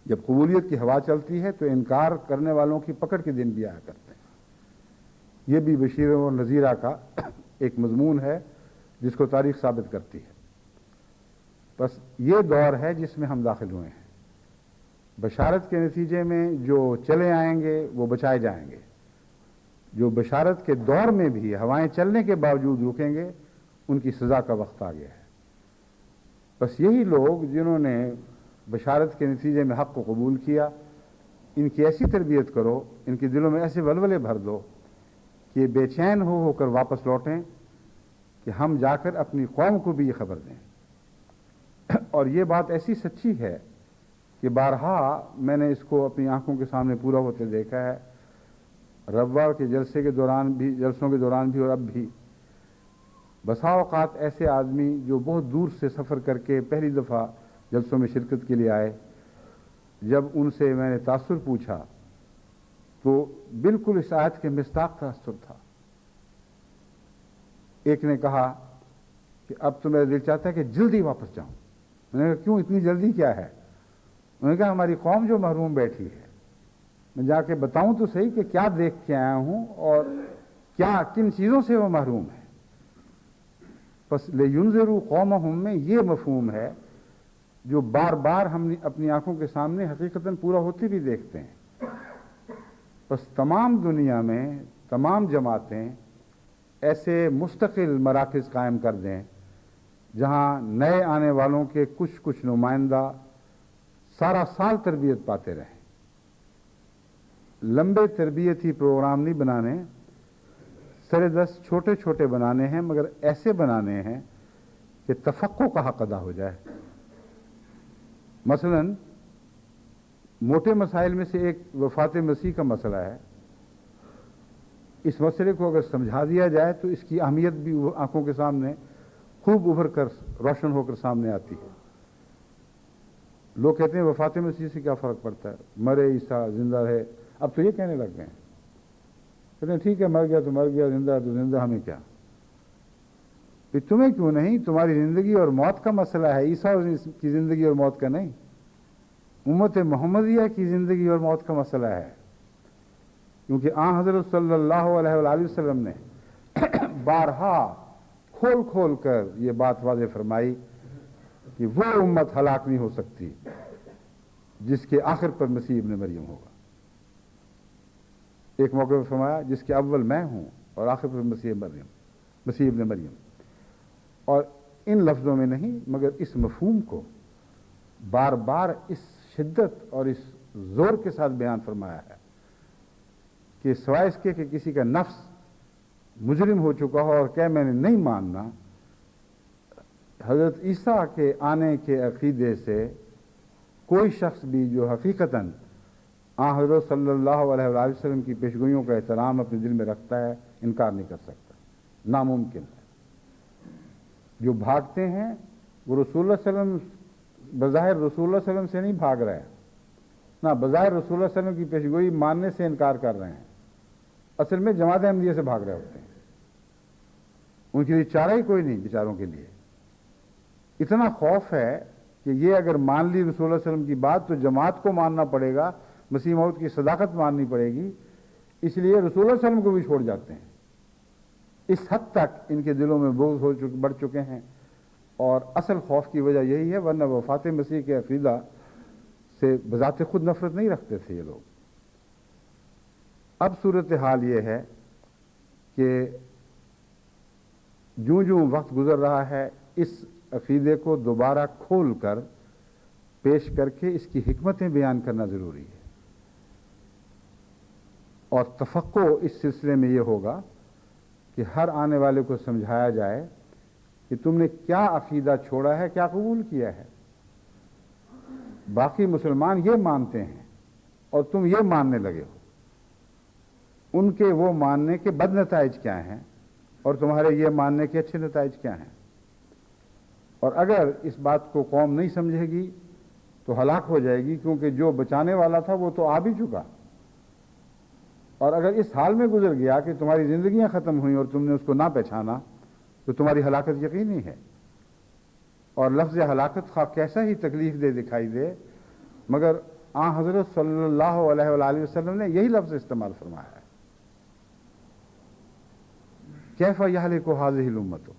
S1: جب قبولیت کی ہوا چلتی ہے تو انکار کرنے والوں کی پکڑ کے دن بھی آیا کرتے ہیں۔ یہ بھی بشیر و نذیرہ کا ایک مضمون ہے جس کو تاریخ ثابت کرتی ہے۔ بس یہ دور ہے جس میں ہم داخل ہوئے ہیں۔ بشارت کے نتیجے میں جو چلے آئیں گے وہ بچائے جائیں گے، جو بشارت کے دور میں بھی ہوائیں چلنے کے باوجود رکیں گے ان کی سزا کا وقت آ گیا ہے۔ بس یہی لوگ جنہوں نے بشارت کے نتیجے میں حق کو قبول کیا، ان کی ایسی تربیت کرو، ان کے دلوں میں ایسے ولولے بھر دو کہ یہ بے چین ہو کر واپس لوٹیں کہ ہم جا کر اپنی قوم کو بھی یہ خبر دیں۔ اور یہ بات ایسی سچی ہے کہ بارہا میں نے اس کو اپنی آنکھوں کے سامنے پورا ہوتے دیکھا ہے، ربوع کے جلسوں کے دوران بھی اور اب بھی بسا اوقات ایسے آدمی جو بہت دور سے سفر کر کے پہلی دفعہ جلسوں میں شرکت کے لیے آئے، جب ان سے میں نے تاثر پوچھا تو بالکل اس آیت کے مصداق تاثر تھا۔ ایک نے کہا کہ اب تو میرا دل چاہتا ہے کہ جلدی واپس جاؤں۔ میں نے کہا کیوں اتنی جلدی کیا ہے؟ انہوں نے کہا ہماری قوم جو محروم بیٹھی ہے، میں جا کے بتاؤں تو صحیح کہ کیا دیکھ کے آیا ہوں اور کن چیزوں سے وہ محروم ہے۔ بس لِيُنذِرُوا قَوْمَهُم میں یہ مفہوم ہے جو بار بار ہم اپنی آنکھوں کے سامنے حقیقتاً پورا ہوتے بھی دیکھتے ہیں. بس تمام دنیا میں تمام جماعتیں ایسے مستقل مراکز قائم کر دیں جہاں نئے آنے والوں کے کچھ نمائندہ سارا سال تربیت پاتے رہیں. لمبے تربیتی پروگرام نہیں بنانے، سرے دست چھوٹے چھوٹے بنانے ہیں، مگر ایسے بنانے ہیں کہ تفقع کا حق ادا ہو جائے. مثلا موٹے مسائل میں سے ایک وفات مسیح کا مسئلہ ہے. اس مسئلے کو اگر سمجھا دیا جائے تو اس کی اہمیت بھی آنکھوں کے سامنے خوب ابھر کر روشن ہو کر سامنے آتی ہے. لوگ کہتے ہیں وفات مسیح سے کیا فرق پڑتا ہے، مرے عیسیٰ زندہ رہے. اب تو یہ کہنے لگ گئے ہیں، کہتے ہیں ٹھیک ہے مر گیا تو مر گیا، زندہ تو زندہ، ہمیں کیا. تمہیں کیوں نہیں؟ تمہاری زندگی اور موت کا مسئلہ ہے، عیسیٰ کی زندگی اور موت کا نہیں. امت محمدیہ کی زندگی اور موت کا مسئلہ ہے. کیونکہ آن حضرت صلی اللہ علیہ وآلہ وسلم نے بارہا کھول کھول کر یہ بات واضح فرمائی کہ وہ امت ہلاک نہیں ہو سکتی جس کے آخر پر مسیح ابن مریم ہوگا. ایک موقع پر فرمایا جس کے اول میں ہوں اور آخر پر مسیح ابن مریم. اور ان لفظوں میں نہیں مگر اس مفہوم کو بار بار اس شدت اور اس زور کے ساتھ بیان فرمایا ہے کہ سوائے اس کے کہ کسی کا نفس مجرم ہو چکا ہو اور کہ میں نے نہیں ماننا، حضرت عیسیٰ کے آنے کے عقیدے سے کوئی شخص بھی جو حقیقتاً آن حضرت صلی اللہ علیہ وآلہ وسلم کی پیشگوئیوں کا احترام اپنے دل میں رکھتا ہے انکار نہیں کر سکتا. ناممکن ہے. جو بھاگتے ہیں وہ رسول اللہ صلی اللہ علیہ وسلم بظاہر رسول اللہ صلی اللہ علیہ وسلم سے نہیں بھاگ رہے ہیں، نہ بظاہر رسول اللہ صلی اللہ علیہ وسلم کی پیشگوئی ماننے سے انکار کر رہے ہیں، اصل میں جماعت احمدیہ سے بھاگ رہے ہوتے ہیں. ان کے لیے چارہ ہی کوئی نہیں بیچاروں کے لیے. اتنا خوف ہے کہ یہ اگر مان لی رسول اللہ صلی اللہ علیہ وسلم کی بات تو جماعت کو ماننا پڑے گا، مسیح موعود کی صداقت ماننی پڑے گی، اس لیے رسول اللہ صلی اللہ علیہ وسلم کو بھی چھوڑ جاتے ہیں. اس حد تک ان کے دلوں میں بغض بڑھ چکے ہیں. اور اصل خوف کی وجہ یہی ہے، ورنہ وفات مسیح کے عقیدہ سے بذات خود نفرت نہیں رکھتے تھے یہ لوگ. اب صورتحال یہ ہے کہ جوں وقت گزر رہا ہے اس عقیدے کو دوبارہ کھول کر پیش کر کے اس کی حکمتیں بیان کرنا ضروری ہے. اور تفقع اس سلسلے میں یہ ہوگا کہ ہر آنے والے کو سمجھایا جائے کہ تم نے کیا عقیدہ چھوڑا ہے، کیا قبول کیا ہے. باقی مسلمان یہ مانتے ہیں اور تم یہ ماننے لگے ہو. ان کے وہ ماننے کے بد نتائج کیا ہیں اور تمہارے یہ ماننے کے اچھے نتائج کیا ہیں. اور اگر اس بات کو قوم نہیں سمجھے گی تو ہلاک ہو جائے گی، کیونکہ جو بچانے والا تھا وہ تو آ بھی چکا. اور اگر اس حال میں گزر گیا کہ تمہاری زندگیاں ختم ہوئیں اور تم نے اس کو نہ پہچانا تو تمہاری ہلاکت یقینی ہے. اور لفظ ہلاکت خواہ کیسا ہی تکلیف دے دکھائی دے، مگر آن حضرت صلی اللہ علیہ وآلہ وسلم نے یہی لفظ استعمال فرمایا ہے. کیف یہلک ہذہ الامۃ،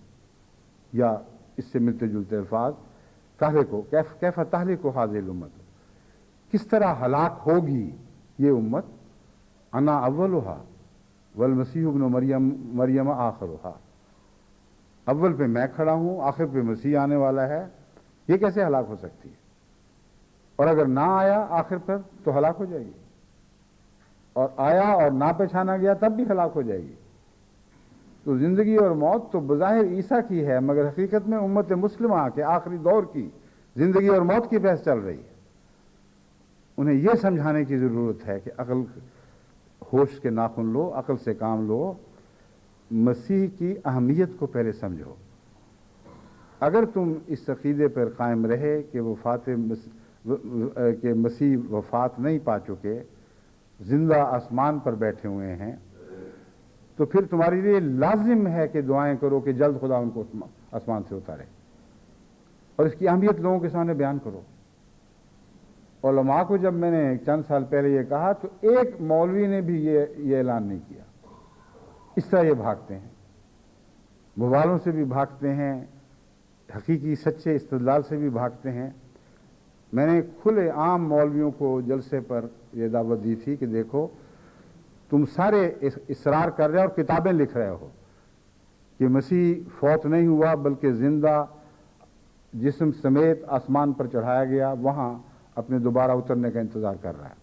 S1: یا اس سے ملتے جلتے الفاظ کیف تہلک ہذہ الامۃ، کس طرح ہلاک ہوگی یہ امت. انا اولھا والمسیح ابن مریم آخرھا، اول پہ میں کھڑا ہوں، آخر پہ مسیح آنے والا ہے. یہ کیسے ہلاک ہو سکتی ہے؟ اور اگر نہ آیا آخر پر تو ہلاک ہو جائے گی، اور آیا اور نہ پہچانا گیا تب بھی ہلاک ہو جائے گی. تو زندگی اور موت تو بظاہر عیسیٰ کی ہے، مگر حقیقت میں امت مسلمہ کے آخری دور کی زندگی اور موت کی بحث چل رہی ہے. انہیں یہ سمجھانے کی ضرورت ہے کہ عقل ہوش کے ناخن لو، عقل سے کام لو، مسیح کی اہمیت کو پہلے سمجھو. اگر تم اس عقیدے پر قائم رہے کہ کہ مسیح وفات نہیں پا چکے، زندہ آسمان پر بیٹھے ہوئے ہیں، تو پھر تمہارے لیے لازم ہے کہ دعائیں کرو کہ جلد خدا ان کو آسمان سے اتارے، اور اس کی اہمیت لوگوں کے سامنے بیان کرو. علماء کو جب میں نے چند سال پہلے یہ کہا تو ایک مولوی نے بھی یہ اعلان نہیں کیا. اس طرح یہ بھاگتے ہیں، موبائلوں سے بھی بھاگتے ہیں، حقیقی سچے استدلال سے بھی بھاگتے ہیں. میں نے کھلے عام مولویوں کو جلسے پر یہ دعوت دی تھی کہ دیکھو تم سارے اصرار کر رہے ہو اور کتابیں لکھ رہے ہو کہ مسیح فوت نہیں ہوا بلکہ زندہ جسم سمیت آسمان پر چڑھایا گیا، وہاں اپنے دوبارہ اترنے کا انتظار کر رہا ہے،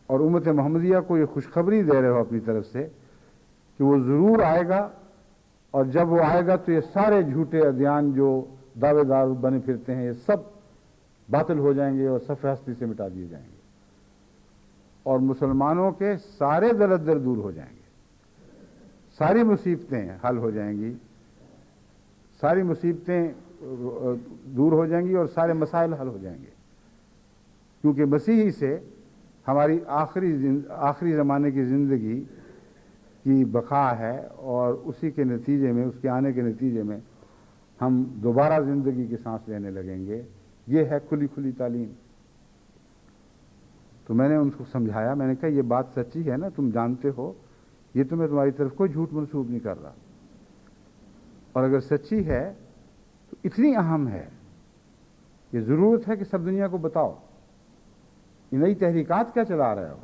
S1: اور امت محمدیہ کو یہ خوشخبری دے رہے ہو اپنی طرف سے کہ وہ ضرور آئے گا، اور جب وہ آئے گا تو یہ سارے جھوٹے ادیان جو دعوے دار بنے پھرتے ہیں یہ سب باطل ہو جائیں گے اور صفحہ ہستی سے مٹا دیے جائیں گے، اور مسلمانوں کے سارے دردر دور ہو جائیں گے، ساری مصیبتیں حل ہو جائیں گی، ساری مصیبتیں دور ہو جائیں گی اور سارے مسائل حل ہو جائیں گے، کیونکہ مسیحی سے ہماری آخری زمانے کی زندگی کی بقا ہے، اور اسی کے نتیجے میں، اس کے آنے کے نتیجے میں ہم دوبارہ زندگی کی سانس لینے لگیں گے۔ یہ ہے کھلی کھلی تعلیم۔ تو میں نے ان کو سمجھایا، میں نے کہا یہ بات سچی ہے نا، تم جانتے ہو، یہ تو میں تمہاری طرف کوئی جھوٹ منسوب نہیں کر رہا، اور اگر سچی ہے تو اتنی اہم ہے، یہ ضرورت ہے کہ سب دنیا کو بتاؤ۔ یہ نئی تحریکات کیا چلا رہے ہو؟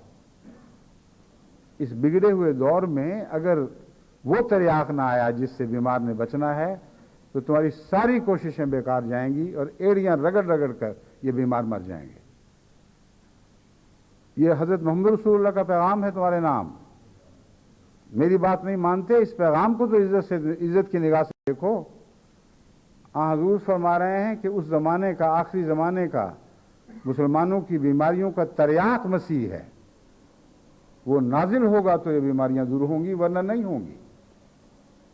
S1: اس بگڑے ہوئے دور میں اگر وہ تریاق نہ آیا جس سے بیمار نے بچنا ہے تو تمہاری ساری کوششیں بیکار جائیں گی، اور ایڑیاں رگڑ رگڑ کر یہ بیمار مر جائیں گے۔ یہ حضرت محمد رسول اللہ کا پیغام ہے تمہارے نام، میری بات نہیں مانتے، اس پیغام کو تو عزت کی نگاہ سے دیکھو۔ حضور فرما رہے ہیں کہ اس زمانے کا، آخری زمانے کا مسلمانوں کی بیماریوں کا تریاق مسیح ہے، وہ نازل ہوگا تو یہ بیماریاں دور ہوں گی، ورنہ نہیں ہوں گی۔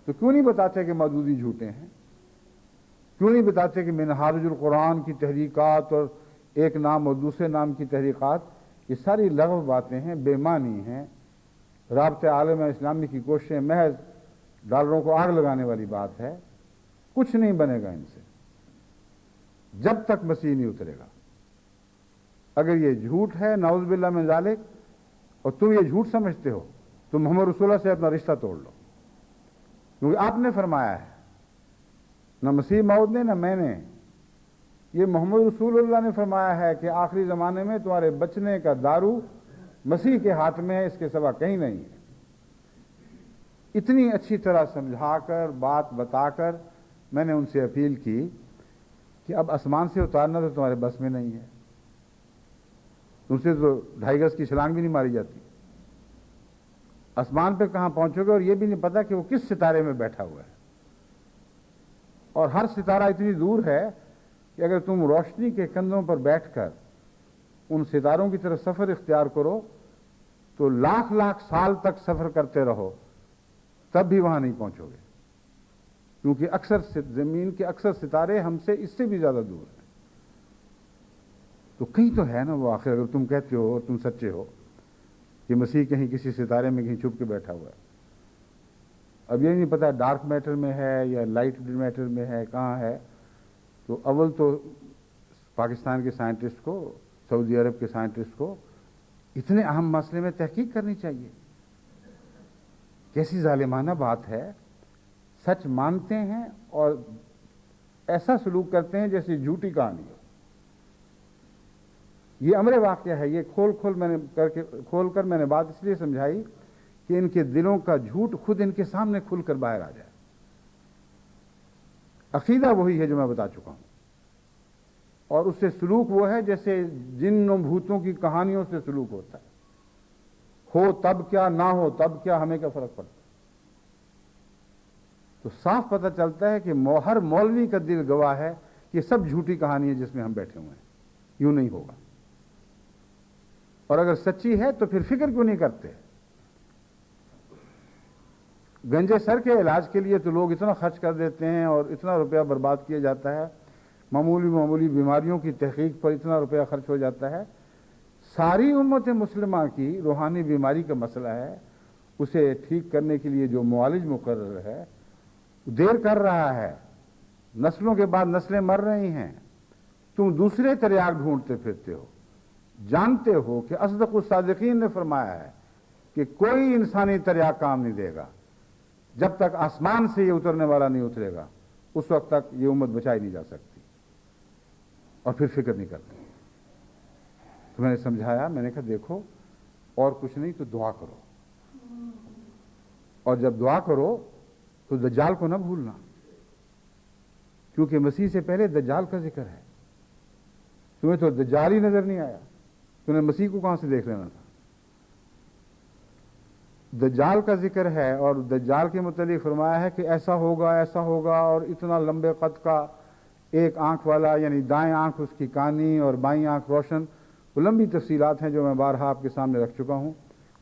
S1: تو کیوں نہیں بتاتے کہ مودودی جھوٹے ہیں؟ کیوں نہیں بتاتے کہ منہاج القرآن کی تحریکات اور ایک نام اور دوسرے نام کی تحریکات یہ ساری لغو باتیں ہیں، بے معنی ہیں، رابطہ عالم اسلامی کی کوششیں محض ڈالروں کو آگ لگانے والی بات ہے، کچھ نہیں بنے گا ان سے جب تک مسیح نہیں اترے گا۔ اگر یہ جھوٹ ہے نعوذ باللہ من ذالک، اور تم یہ جھوٹ سمجھتے ہو، تو محمد رسول اللہ سے اپنا رشتہ توڑ لو، کیونکہ آپ نے فرمایا ہے، نہ مسیح موعود نے نہ میں نے، یہ محمد رسول اللہ نے فرمایا ہے کہ آخری زمانے میں تمہارے بچنے کا دارو مسیح کے ہاتھ میں ہے، اس کے سوا کہیں نہیں ہے۔ اتنی اچھی طرح سمجھا کر، بات بتا کر میں نے ان سے اپیل کی کہ اب آسمان سے اتارنا تو تمہارے بس میں نہیں ہے، تم سے تو 2.5 گز کی چھلانگ بھی نہیں ماری جاتی، آسمان پہ کہاں پہنچو گے اور یہ بھی نہیں پتا کہ وہ کس ستارے میں بیٹھا ہوا ہے، اور ہر ستارہ اتنی دور ہے کہ اگر تم روشنی کے کندھوں پر بیٹھ کر ان ستاروں کی طرف سفر اختیار کرو تو لاکھ لاکھ سال تک سفر کرتے رہو تب بھی وہاں نہیں پہنچو گے، کیونکہ اکثر زمین کے اکثر ستارے ہم سے اس سے بھی زیادہ دور ہیں۔ تو کہیں تو ہے نا وہ آخر، اگر تم کہتے ہو اور تم سچے ہو کہ مسیح کہیں کسی ستارے میں کہیں چھپ کے بیٹھا ہوا ہے، اب یہ نہیں پتا ڈارک میٹر میں ہے یا لائٹ میٹر میں ہے، کہاں ہے، تو اول تو پاکستان کے سائنٹسٹ کو، سعودی عرب کے سائنٹسٹ کو اتنے اہم مسئلے میں تحقیق کرنی چاہیے۔ کیسی ظالمانہ بات ہے، سچ مانتے ہیں اور ایسا سلوک کرتے ہیں جیسے جھوٹی کہانی ہو۔ یہ امر واقعہ ہے، یہ کھول کر میں نے بات اس لیے سمجھائی کہ ان کے دلوں کا جھوٹ خود ان کے سامنے کھل کر باہر آ جائے۔ عقیدہ وہی ہے جو میں بتا چکا ہوں، اور اس سے سلوک وہ ہے جیسے جن و بھوتوں کی کہانیوں سے سلوک ہوتا ہے، ہو تب کیا، نہ ہو تب کیا، ہمیں کیا فرق پڑتا ہے۔ تو صاف پتہ چلتا ہے کہ ہر مولوی کا دل گواہ ہے کہ سب جھوٹی کہانی ہے جس میں ہم بیٹھے ہوئے ہیں، یوں نہیں ہوگا۔ اور اگر سچی ہے تو پھر فکر کیوں نہیں کرتے؟ گنجے سر کے علاج کے لیے تو لوگ اتنا خرچ کر دیتے ہیں اور اتنا روپیہ برباد کیا جاتا ہے، معمولی بیماریوں کی تحقیق پر اتنا روپیہ خرچ ہو جاتا ہے۔ ساری امت مسلمہ کی روحانی بیماری کا مسئلہ ہے، اسے ٹھیک کرنے کے لیے جو معالج مقرر ہے دیر کر رہا ہے، نسلوں کے بعد نسلیں مر رہی ہیں، تم دوسرے تریاق ڈھونڈتے پھرتے ہو۔ جانتے ہو کہ اصدق الصادقین نے فرمایا ہے کہ کوئی انسانی تریاق کام نہیں دے گا جب تک آسمان سے یہ اترنے والا نہیں اترے گا، اس وقت تک یہ امت بچائی نہیں جا سکتی۔ اور پھر فکر نہیں کرتے. تو میں نے سمجھایا, میں نے کہا دیکھو اور کچھ نہیں تو دعا کرو, اور جب دعا کرو تو دجال کو نہ بھولنا, کیونکہ مسیح سے پہلے دجال کا ذکر ہے. تمہیں تو دجال ہی نظر نہیں آیا, تمہیں مسیح کو کہاں سے دیکھ لینا تھا. دجال کا ذکر ہے, اور دجال کے متعلق فرمایا ہے کہ ایسا ہوگا اور اتنا لمبے قد کا, ایک آنکھ والا, یعنی دائیں آنکھ اس کی کانی اور بائیں آنکھ روشن. وہ لمبی تفصیلات ہیں جو میں بارہا آپ کے سامنے رکھ چکا ہوں,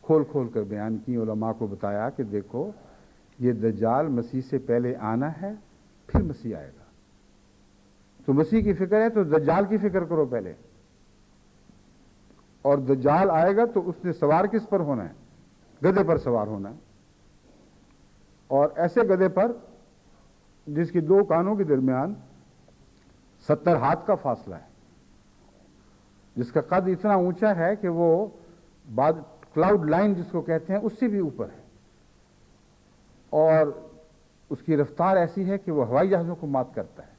S1: کھول کھول کر بیان کی, علماء کو بتایا کہ دیکھو یہ دجال مسیح سے پہلے آنا ہے, پھر مسیح آئے گا. تو مسیح کی فکر ہے تو دجال کی فکر کرو پہلے, اور دجال آئے گا تو اس نے سوار کس پر ہونا ہے؟ گدھے پر سوار ہونا ہے, اور ایسے گدھے پر جس کی 2 کانوں کے درمیان 70 ہاتھ کا فاصلہ ہے, جس کا قد اتنا اونچا ہے کہ وہ بعد کلاؤڈ لائن جس کو کہتے ہیں اس سے بھی اوپر ہے, اور اس کی رفتار ایسی ہے کہ وہ ہوائی جہازوں کو مات کرتا ہے.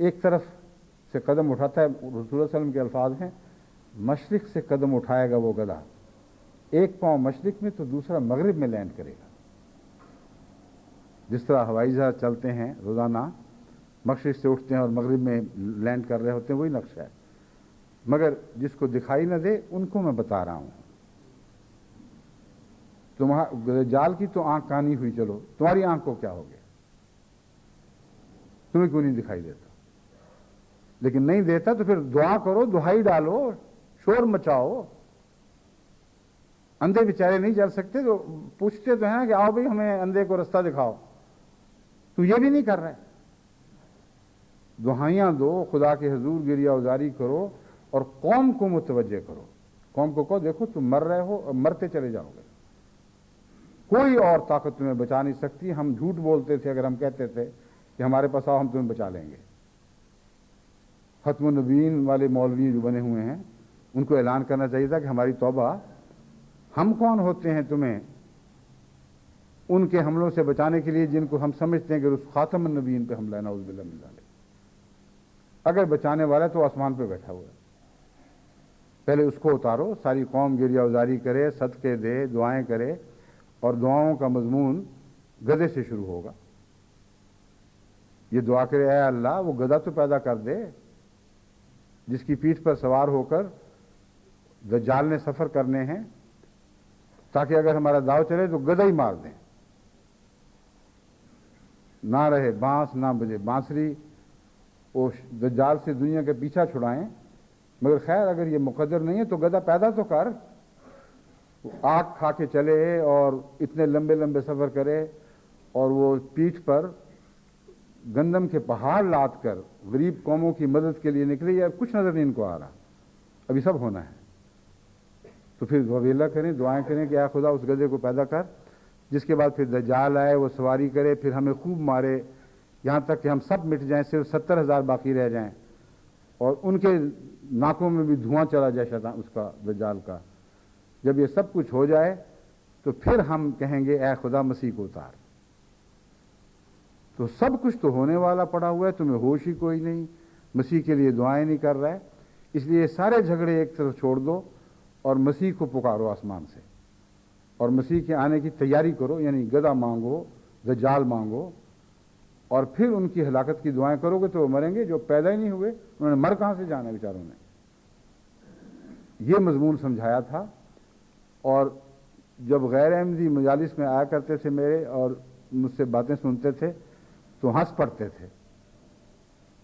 S1: ایک طرف سے قدم اٹھاتا ہے, رسول اللہ صلی اللہ علیہ وسلم کے الفاظ ہیں, مشرق سے قدم اٹھائے گا وہ گدھا, ایک پاؤں مشرق میں تو دوسرا مغرب میں لینڈ کرے گا. جس طرح ہوائی جہاز چلتے ہیں روزانہ, مشرق سے اٹھتے ہیں اور مغرب میں لینڈ کر رہے ہوتے ہیں, وہی نقشہ ہے. مگر جس کو دکھائی نہ دے ان کو میں بتا رہا ہوں. دجال کی تو آنکھ کانی ہوئی, چلو تمہاری آنکھ کو کیا ہو گیا, تمہیں کیوں نہیں دکھائی دیتا؟ لیکن نہیں دیتا تو پھر دعا کرو, دہائی ڈالو, شور مچاؤ. اندھے بیچارے نہیں چل سکتے تو پوچھتے تو ہیں کہ آؤ بھائی ہمیں اندھے کو رستہ دکھاؤ, تو یہ بھی نہیں کر رہے. دعائیاں دو, خدا کے حضور گریہ ازاری کرو, اور قوم کو متوجہ کرو. قوم کو کہو دیکھو تم مر رہے ہو اور مرتے چلے جاؤ گے, کوئی اور طاقت تمہیں بچا نہیں سکتی. ہم جھوٹ بولتے تھے اگر ہم کہتے تھے کہ ہمارے پاس آؤ ہم تمہیں بچا لیں گے. ختم النبیین والے مولوی جو بنے ہوئے ہیں ان کو اعلان کرنا چاہیے تھا کہ ہماری توبہ, ہم کون ہوتے ہیں تمہیں ان کے حملوں سے بچانے کے لیے جن کو ہم سمجھتے ہیں کہ اس خاتم النبیین پہ حملہ ہے, نعوذ باللہ من ذالک. اگر بچانے والا تو آسمان پہ بیٹھا ہوا ہے, پہلے اس کو اتارو. ساری قوم گریہ ازاری کرے, صدقے دے, دعائیں کرے, اور دعاؤں کا مضمون گدھے سے شروع ہوگا. یہ دعا کرے, اے اللہ وہ گدھا تو پیدا کر دے جس کی پیٹھ پر سوار ہو کر دجال نے سفر کرنے ہیں, تاکہ اگر ہمارا داؤ چلے تو گدھا ہی مار دیں. نہ رہے بانس نہ بجے بانسری, وہ دجال سے دنیا کے پیچھا چھڑائیں. مگر خیر اگر یہ مقدر نہیں ہے تو گدھا پیدا تو کر, آگ کھا کے چلے اور اتنے لمبے لمبے سفر کرے, اور وہ پیٹھ پر گندم کے پہاڑ لاد کر غریب قوموں کی مدد کے لیے نکلے. یا کچھ نظر نہیں ان کو آ رہا, ابھی سب ہونا ہے. تو پھر ویلا کریں, دعائیں کریں کہ اے خدا اس گدھے کو پیدا کر, جس کے بعد پھر دجال آئے, وہ سواری کرے, پھر ہمیں خوب مارے, یہاں تک کہ ہم سب مٹ جائیں, صرف 70,000 باقی رہ جائیں, اور ان کے ناکوں میں بھی دھواں چلا جائے شیطان اس کا, دجال کا. جب یہ سب کچھ ہو جائے تو پھر ہم کہیں گے اے خدا مسیح کو اتار. تو سب کچھ تو ہونے والا پڑا ہوا ہے, تمہیں ہوش ہی کوئی نہیں, مسیح کے لیے دعائیں نہیں کر رہے. اس لیے سارے جھگڑے ایک طرف چھوڑ دو اور مسیح کو پکارو آسمان سے, اور مسیح کے آنے کی تیاری کرو. یعنی گدھا مانگو, دجال مانگو, اور پھر ان کی ہلاکت کی دعائیں کرو گے تو وہ مریں گے. جو پیدا ہی نہیں ہوئے انہوں نے مر کہاں سے جانا بیچاروں نے. یہ مضمون سمجھایا تھا. اور جب غیر احمدی مجالس میں آیا کرتے تھے میرے اور مجھ سے باتیں سنتے تھے تو ہنس پڑتے تھے.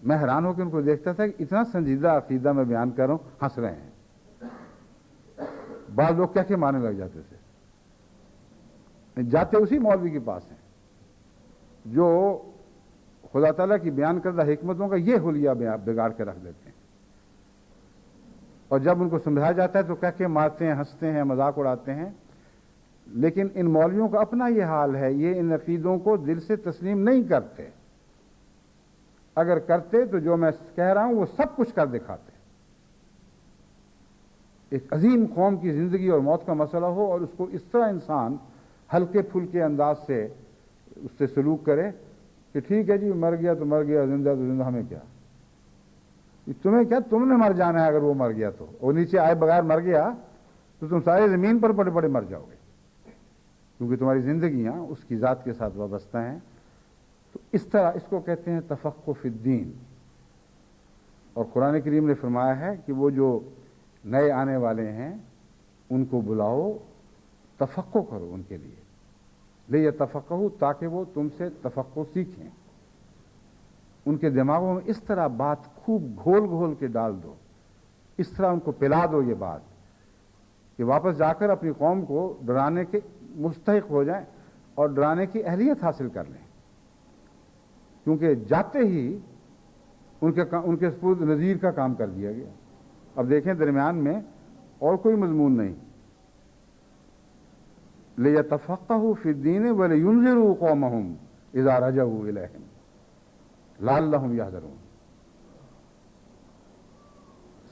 S1: میں حیران ہو کے ان کو دیکھتا تھا کہ اتنا سنجیدہ عقیدہ میں بیان کر رہا ہوں, ہنس رہے ہیں. بعض لوگ کیا مارنے لگ جاتے تھے. جاتے اسی مولوی کے پاس ہیں جو خدا تعالیٰ کی بیان کردہ حکمتوں کا یہ حلیہ بگاڑ کے رکھ دیتے ہیں, اور جب ان کو سمجھایا جاتا ہے تو کہہ کے مارتے ہیں, ہنستے ہیں, مذاق اڑاتے ہیں. لیکن ان مولویوں کا اپنا یہ حال ہے, یہ ان عقیدوں کو دل سے تسلیم نہیں کرتے. اگر کرتے تو جو میں کہہ رہا ہوں وہ سب کچھ کر دکھاتے. ایک عظیم قوم کی زندگی اور موت کا مسئلہ ہو اور اس کو اس طرح انسان ہلکے پھلکے انداز سے اس سے سلوک کرے کہ ٹھیک ہے جی مر گیا تو مر گیا, زندہ تو زندہ, ہمیں کیا. تمہیں کیا، تم نے مر جانا ہے، اگر وہ مر گیا تو، وہ نیچے آئے بغیر مر گیا تو تم سارے زمین پر پڑے پڑے مر جاؤ گے، کیونکہ تمہاری زندگیاں اس کی ذات کے ساتھ وابستہ ہیں۔ تو اس طرح اس کو کہتے ہیں تفقہ فی الدین۔ اور قرآن کریم نے فرمایا ہے کہ وہ جو نئے آنے والے ہیں ان کو بلاؤ، تفقہ کرو ان کے لیے، لیتفقہوا، تاکہ وہ تم سے تفقہ سیکھیں۔ ان کے دماغوں میں اس طرح بات خوب گھول گھول کے ڈال دو، اس طرح ان کو پلا دو یہ بات کہ واپس جا کر اپنی قوم کو ڈرانے کے مستحق ہو جائیں اور ڈرانے کی اہلیت حاصل کر لیں، کیونکہ جاتے ہی ان کے سپرد نذیر کا کام کر دیا گیا۔ اب دیکھیں درمیان میں اور کوئی مضمون نہیں، لِيَتَفَقَّهُوا فِي الدِّينِ وَلِيُنذِرُوا قَوْمَهُمْ إِذَا رَجَعُوا إِلَيْهِمْ لَعَلَّهُمْ يَحْذَرُونَ۔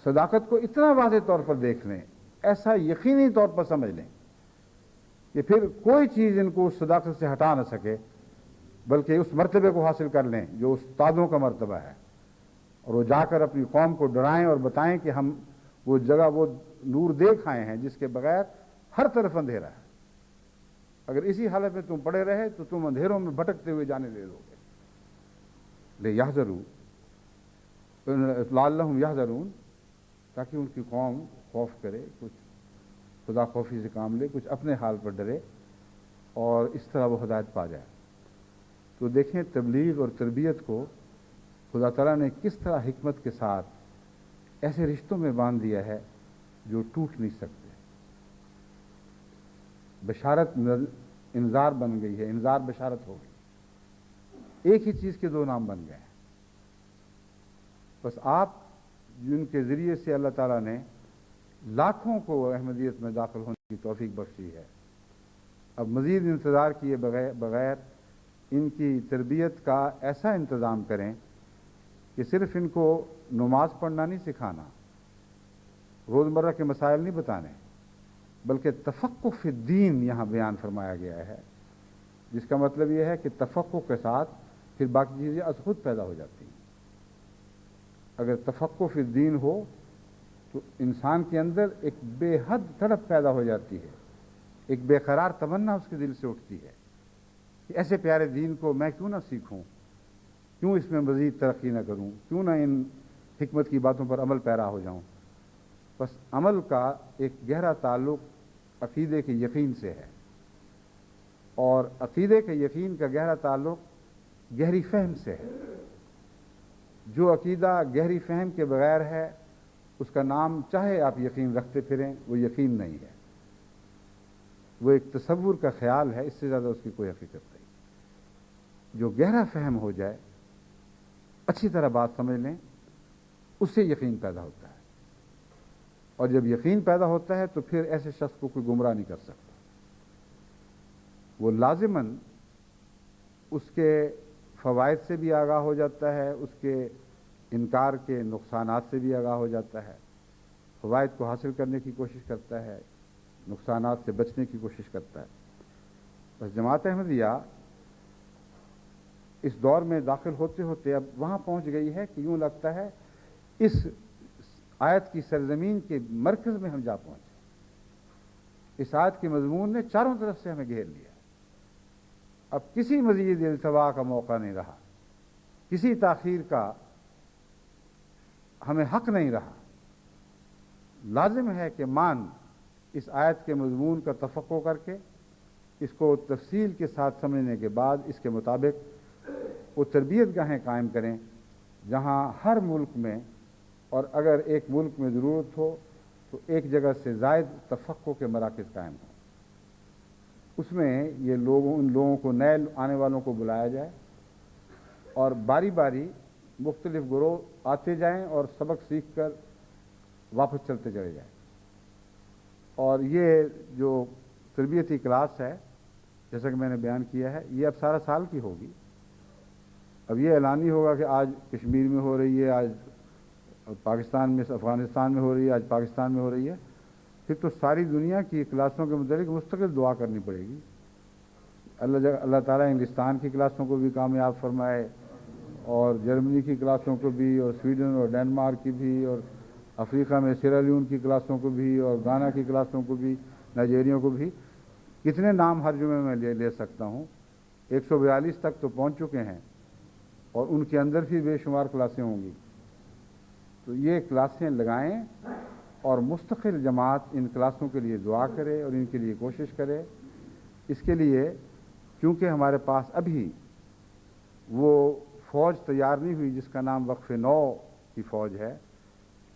S1: صداقت کو اتنا واضح طور پر دیکھ لیں، ایسا یقینی طور پر سمجھ لیں کہ پھر کوئی چیز ان کو اس صداقت سے ہٹا نہ سکے، بلکہ اس مرتبے کو حاصل کر لیں جو استادوں کا مرتبہ ہے، اور وہ جا کر اپنی قوم کو ڈرائیں اور بتائیں کہ ہم وہ جگہ، وہ نور دیکھ آئے ہیں جس کے بغیر ہر طرف اندھیرا ہے، اگر اسی حالت میں تم پڑے رہے تو تم اندھیروں میں بھٹکتے ہوئے جانے دے دو گے۔ لِيَحْذَرُوا، لَعَلَّهُمْ يَحْذَرُونَ، تاکہ ان کی قوم خوف کرے، کچھ خدا خوفی سے کام لے، کچھ اپنے حال پر ڈرے اور اس طرح وہ ہدایت پا جائے۔ تو دیکھیں تبلیغ اور تربیت کو خدا تعالیٰ نے کس طرح حکمت کے ساتھ ایسے رشتوں میں باندھ دیا ہے جو ٹوٹ نہیں سکتے۔ بشارت انذار بن گئی ہے، انذار بشارت ہو گئی، ایک ہی چیز کے دو نام بن گئے ہیں۔ بس آپ جن کے ذریعے سے اللہ تعالیٰ نے لاکھوں کو احمدیت میں داخل ہونے کی توفیق بخشی ہے، اب مزید انتظار کیے بغیر ان کی تربیت کا ایسا انتظام کریں کہ صرف ان کو نماز پڑھنا نہیں سکھانا، روزمرہ کے مسائل نہیں بتانے، بلکہ تفقہ فی الدین یہاں بیان فرمایا گیا ہے، جس کا مطلب یہ ہے کہ تفقہ کے ساتھ پھر باقی چیزیں از خود پیدا ہو جاتی ہیں۔ اگر تفقہ فی الدین ہو تو انسان کے اندر ایک بے حد تڑپ پیدا ہو جاتی ہے، ایک بے قرار تمنا اس کے دل سے اٹھتی ہے کہ ایسے پیارے دین کو میں کیوں نہ سیکھوں، کیوں اس میں مزید ترقی نہ کروں، کیوں نہ ان حکمت کی باتوں پر عمل پیرا ہو جاؤں۔ بس عمل کا ایک گہرا تعلق عقیدے کے یقین سے ہے، اور عقیدے کے یقین کا گہرا تعلق گہری فہم سے ہے۔ جو عقیدہ گہری فہم کے بغیر ہے اس کا نام چاہے آپ یقین رکھتے پھریں، وہ یقین نہیں ہے، وہ ایک تصور کا خیال ہے، اس سے زیادہ اس کی کوئی حقیقت نہیں۔ جو گہرا فہم ہو جائے، اچھی طرح بات سمجھ لیں، اس سے یقین پیدا ہوتا ہے، اور جب یقین پیدا ہوتا ہے تو پھر ایسے شخص کو کوئی گمراہ نہیں کر سکتا۔ وہ لازماً اس کے فوائد سے بھی آگاہ ہو جاتا ہے، اس کے انکار کے نقصانات سے بھی آگاہ ہو جاتا ہے، فوائد کو حاصل کرنے کی کوشش کرتا ہے، نقصانات سے بچنے کی کوشش کرتا ہے۔ بس جماعت احمدیہ اس دور میں داخل ہوتے ہوتے اب وہاں پہنچ گئی ہے کہ یوں لگتا ہے اس آیت کی سرزمین کے مرکز میں ہم جا پہنچے۔ اس آیت کے مضمون نے چاروں طرف سے ہمیں گھیر لیا، اب کسی مزید التوا کا موقع نہیں رہا، کسی تاخیر کا ہمیں حق نہیں رہا۔ لازم ہے کہ اس آیت کے مضمون کا تفقع کر کے اس کو تفصیل کے ساتھ سمجھنے کے بعد اس کے مطابق وہ تربیت گاہیں قائم کریں، جہاں ہر ملک میں، اور اگر ایک ملک میں ضرورت ہو تو ایک جگہ سے زائد تفقع کے مراکز قائم ہوں۔ اس میں یہ ان لوگوں کو، نئے آنے والوں کو بلایا جائے، اور باری باری مختلف گروہ آتے جائیں اور سبق سیکھ کر واپس چلتے چلے جائیں۔ اور یہ جو تربیتی کلاس ہے، جیسا کہ میں نے بیان کیا ہے، یہ اب سارا سال کی ہوگی۔ اب یہ اعلانی ہوگا کہ آج کشمیر میں ہو رہی ہے، آج پاکستان میں، افغانستان میں ہو رہی ہے، آج پاکستان میں ہو رہی ہے، پھر تو ساری دنیا کی کلاسوں کے متعلق مستقل دعا کرنی پڑے گی۔ اللہ تعالیٰ انگلستان کی کلاسوں کو بھی کامیاب فرمائے، اور جرمنی کی کلاسوں کو بھی، اور سویڈن اور ڈنمارک کی بھی، اور افریقہ میں سیرالیون کی کلاسوں کو بھی، اور گانا کی کلاسوں کو بھی، نائجیریا کو بھی. کتنے نام ہر جمعے میں لے سکتا ہوں. 142 تک تو پہنچ چکے ہیں، اور ان کے اندر بھی بے شمار کلاسیں ہوں گی. تو یہ کلاسیں لگائیں اور مستقل جماعت ان کلاسوں کے لیے دعا کرے اور ان کے لیے کوشش کرے. اس کے لیے کیونکہ ہمارے پاس ابھی وہ فوج تیار نہیں ہوئی جس کا نام وقف نو کی فوج ہے،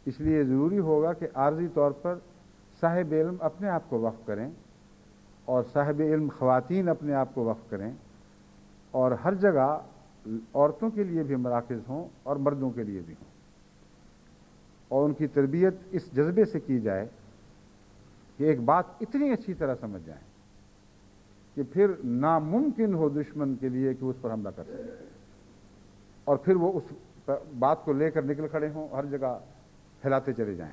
S1: اس لیے ضروری ہوگا کہ عارضی طور پر صاحب علم اپنے آپ کو وقف کریں، اور صاحب علم خواتین اپنے آپ کو وقف کریں، اور ہر جگہ عورتوں کے لیے بھی مراکز ہوں اور مردوں کے لیے بھی ہوں، اور ان کی تربیت اس جذبے سے کی جائے کہ ایک بات اتنی اچھی طرح سمجھ جائیں کہ پھر ناممکن ہو دشمن کے لیے کہ اس پر حملہ کر سکے، اور پھر وہ اس بات کو لے کر نکل کھڑے ہوں، ہر جگہ پھیلاتے چلے جائیں.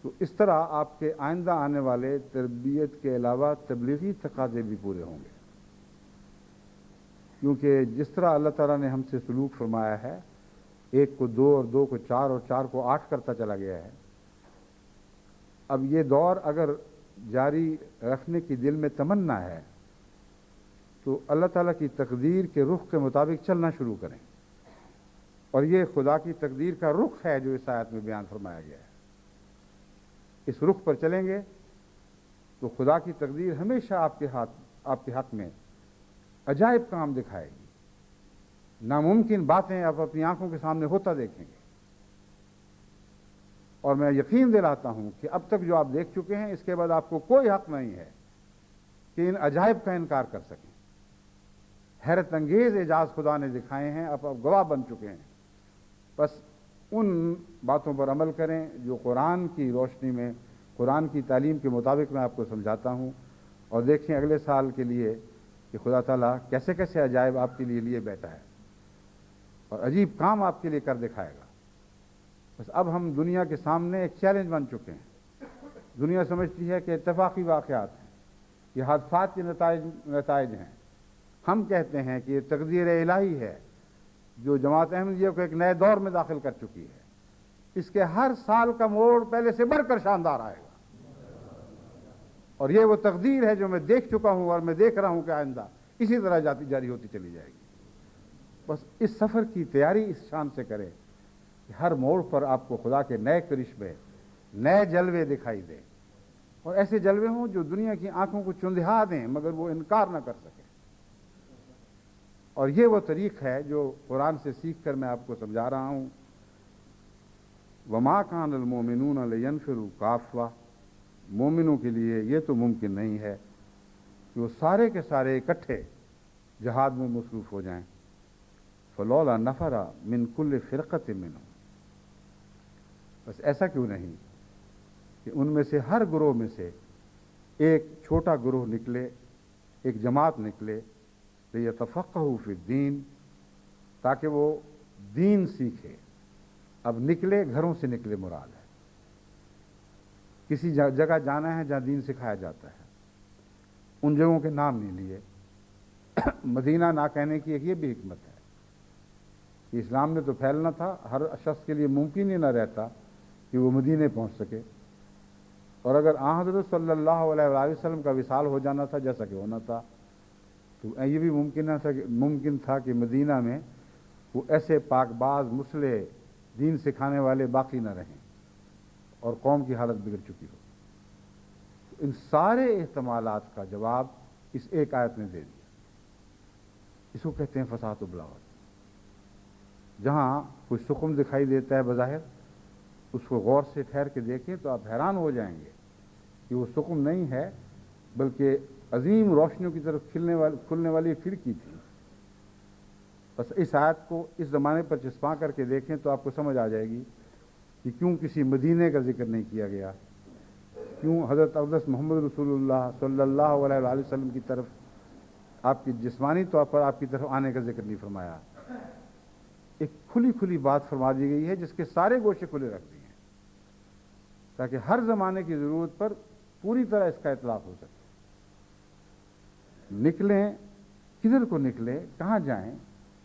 S1: تو اس طرح آپ کے آئندہ آنے والے تربیت کے علاوہ تبلیغی تقاضے بھی پورے ہوں گے، کیونکہ جس طرح اللہ تعالیٰ نے ہم سے سلوک فرمایا ہے، 1 کو 2 اور 2 کو 4 اور 4 کو 8 کرتا چلا گیا ہے. اب یہ دور اگر جاری رکھنے کی دل میں تمنا ہے تو اللہ تعالیٰ کی تقدیر کے رخ کے مطابق چلنا شروع کریں، اور یہ خدا کی تقدیر کا رخ ہے جو اس آیت میں بیان فرمایا گیا ہے. اس رخ پر چلیں گے تو خدا کی تقدیر ہمیشہ آپ کے حق میں عجائب کام دکھائے گی. ناممکن باتیں آپ اپنی آنکھوں کے سامنے ہوتا دیکھیں گے، اور میں یقین دلاتا ہوں کہ اب تک جو آپ دیکھ چکے ہیں اس کے بعد آپ کو کوئی حق نہیں ہے کہ ان عجائب کا انکار کر سکیں. حیرت انگیز اعجاز خدا نے دکھائے ہیں، آپ گواہ بن چکے ہیں. بس ان باتوں پر عمل کریں جو قرآن کی روشنی میں، قرآن کی تعلیم کے مطابق میں آپ کو سمجھاتا ہوں، اور دیکھیں اگلے سال کے لیے کہ خدا تعالیٰ کیسے کیسے عجائب آپ کے لیے بیٹھا ہے اور عجیب کام آپ کے لیے کر دکھائے گا. بس اب ہم دنیا کے سامنے ایک چیلنج بن چکے ہیں. دنیا سمجھتی ہے کہ اتفاقی واقعات ہیں، یہ حادثات کے نتائج ہیں. ہم کہتے ہیں کہ یہ تقدیر الہی ہے جو جماعت احمدیہ کو ایک نئے دور میں داخل کر چکی ہے. اس کے ہر سال کا موڑ پہلے سے بڑھ کر شاندار آئے گا، اور یہ وہ تقدیر ہے جو میں دیکھ چکا ہوں اور میں دیکھ رہا ہوں کہ آئندہ اسی طرح جاری ہوتی چلی جائے گی. بس اس سفر کی تیاری اس شان سے کریں کہ ہر موڑ پر آپ کو خدا کے نئے کرشمے، نئے جلوے دکھائی دیں، اور ایسے جلوے ہوں جو دنیا کی آنکھوں کو چندھا دیں مگر وہ انکار نہ کر سکیں. اور یہ وہ طریق ہے جو قرآن سے سیکھ کر میں آپ کو سمجھا رہا ہوں. وَمَا كَانَ الْمُؤْمِنُونَ لِيَنْفِرُوا كَافَّةً، مومنوں کے لیے یہ تو ممکن نہیں ہے کہ وہ سارے کے سارے اکٹھے جہاد میں مصروف ہو جائیں. فَلَوْلَا نَفَرَ مِنْ كُلِّ فِرْقَةٍ مِّنْهُمْ، بس ایسا کیوں نہیں کہ ان میں سے ہر گروہ میں سے ایک چھوٹا گروہ نکلے، ایک جماعت نکلے، لِيَتَفَقَّهُوا فِي الدِّينِ، تاکہ وہ دین سیکھے. اب نکلے گھروں سے نکلے مراد ہے، کسی جگہ جانا ہے جہاں دین سکھایا جاتا ہے. ان جگہوں کے نام نہیں لیے. مدینہ نہ کہنے کی ایک یہ بھی حکمت ہے کہ اسلام نے تو پھیلنا تھا، ہر شخص کے لیے ممکن ہی نہ رہتا کہ وہ مدینے پہنچ سکے، اور اگر آن حضرت صلی اللہ علیہ وآلہ وسلم کا وصال ہو جانا تھا جیسا کہ ہونا تھا تو یہ بھی ممکن تھا کہ مدینہ میں وہ ایسے پاک باز مسلح دین سکھانے والے باقی نہ رہیں اور قوم کی حالت بگڑ چکی ہو. ان سارے احتمالات کا جواب اس ایک آیت نے دے دیا. اس کو کہتے ہیں فساد و بلاغت. جہاں کوئی سکم دکھائی دیتا ہے بظاہر، اس کو غور سے ٹھہر کے دیکھیں تو آپ حیران ہو جائیں گے کہ وہ سکم نہیں ہے بلکہ عظیم روشنیوں کی طرف کھلنے والی ایک کھڑکی تھی. بس اس آیت کو اس زمانے پر چسپاں کر کے دیکھیں تو آپ کو سمجھ آ جائے گی کہ کیوں کسی مدینے کا ذکر نہیں کیا گیا، کیوں حضرت اقدس محمد رسول اللہ صلی اللہ علیہ وآلہ وسلم کی طرف آپ کی جسمانی طور پر آپ کی طرف آنے کا ذکر نہیں فرمایا. ایک کھلی بات فرما دی گئی ہے جس کے سارے گوشے کھلے رکھ دیے ہیں تاکہ ہر زمانے کی ضرورت پر پوری طرح اس کا اطلاق ہو سکے. نکلیں، کدھر کو نکلیں، کہاں جائیں،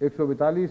S1: 142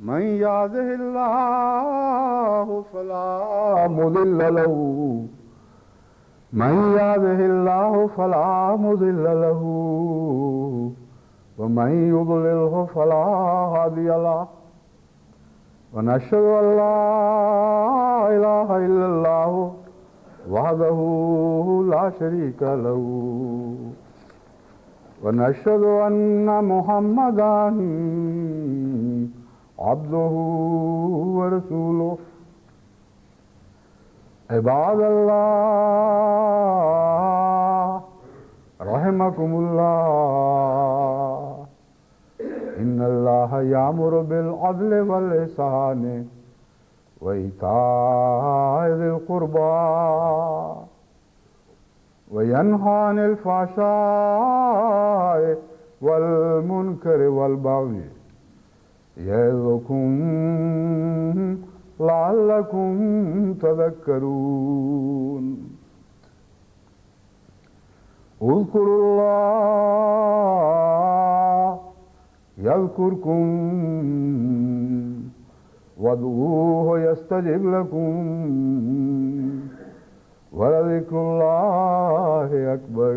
S1: من يهده الله فلا مضل له من يهده الله فلا مضل له ومن يضلله فلا هادي له ونشهد أن لا إله إلا الله وحده لا شريك له ونشهد أن محمدا عبده ورسوله عباد الله رحمكم الله إن الله يأمر بالعدل والإحسان وإيتاء ذي القربى وينهى عن الفحشاء والمنكر والبغي يعظكم لعلكم تذكرون اذكروا الله يذكركم وادعوه يستجب لكم ولذكر الله أكبر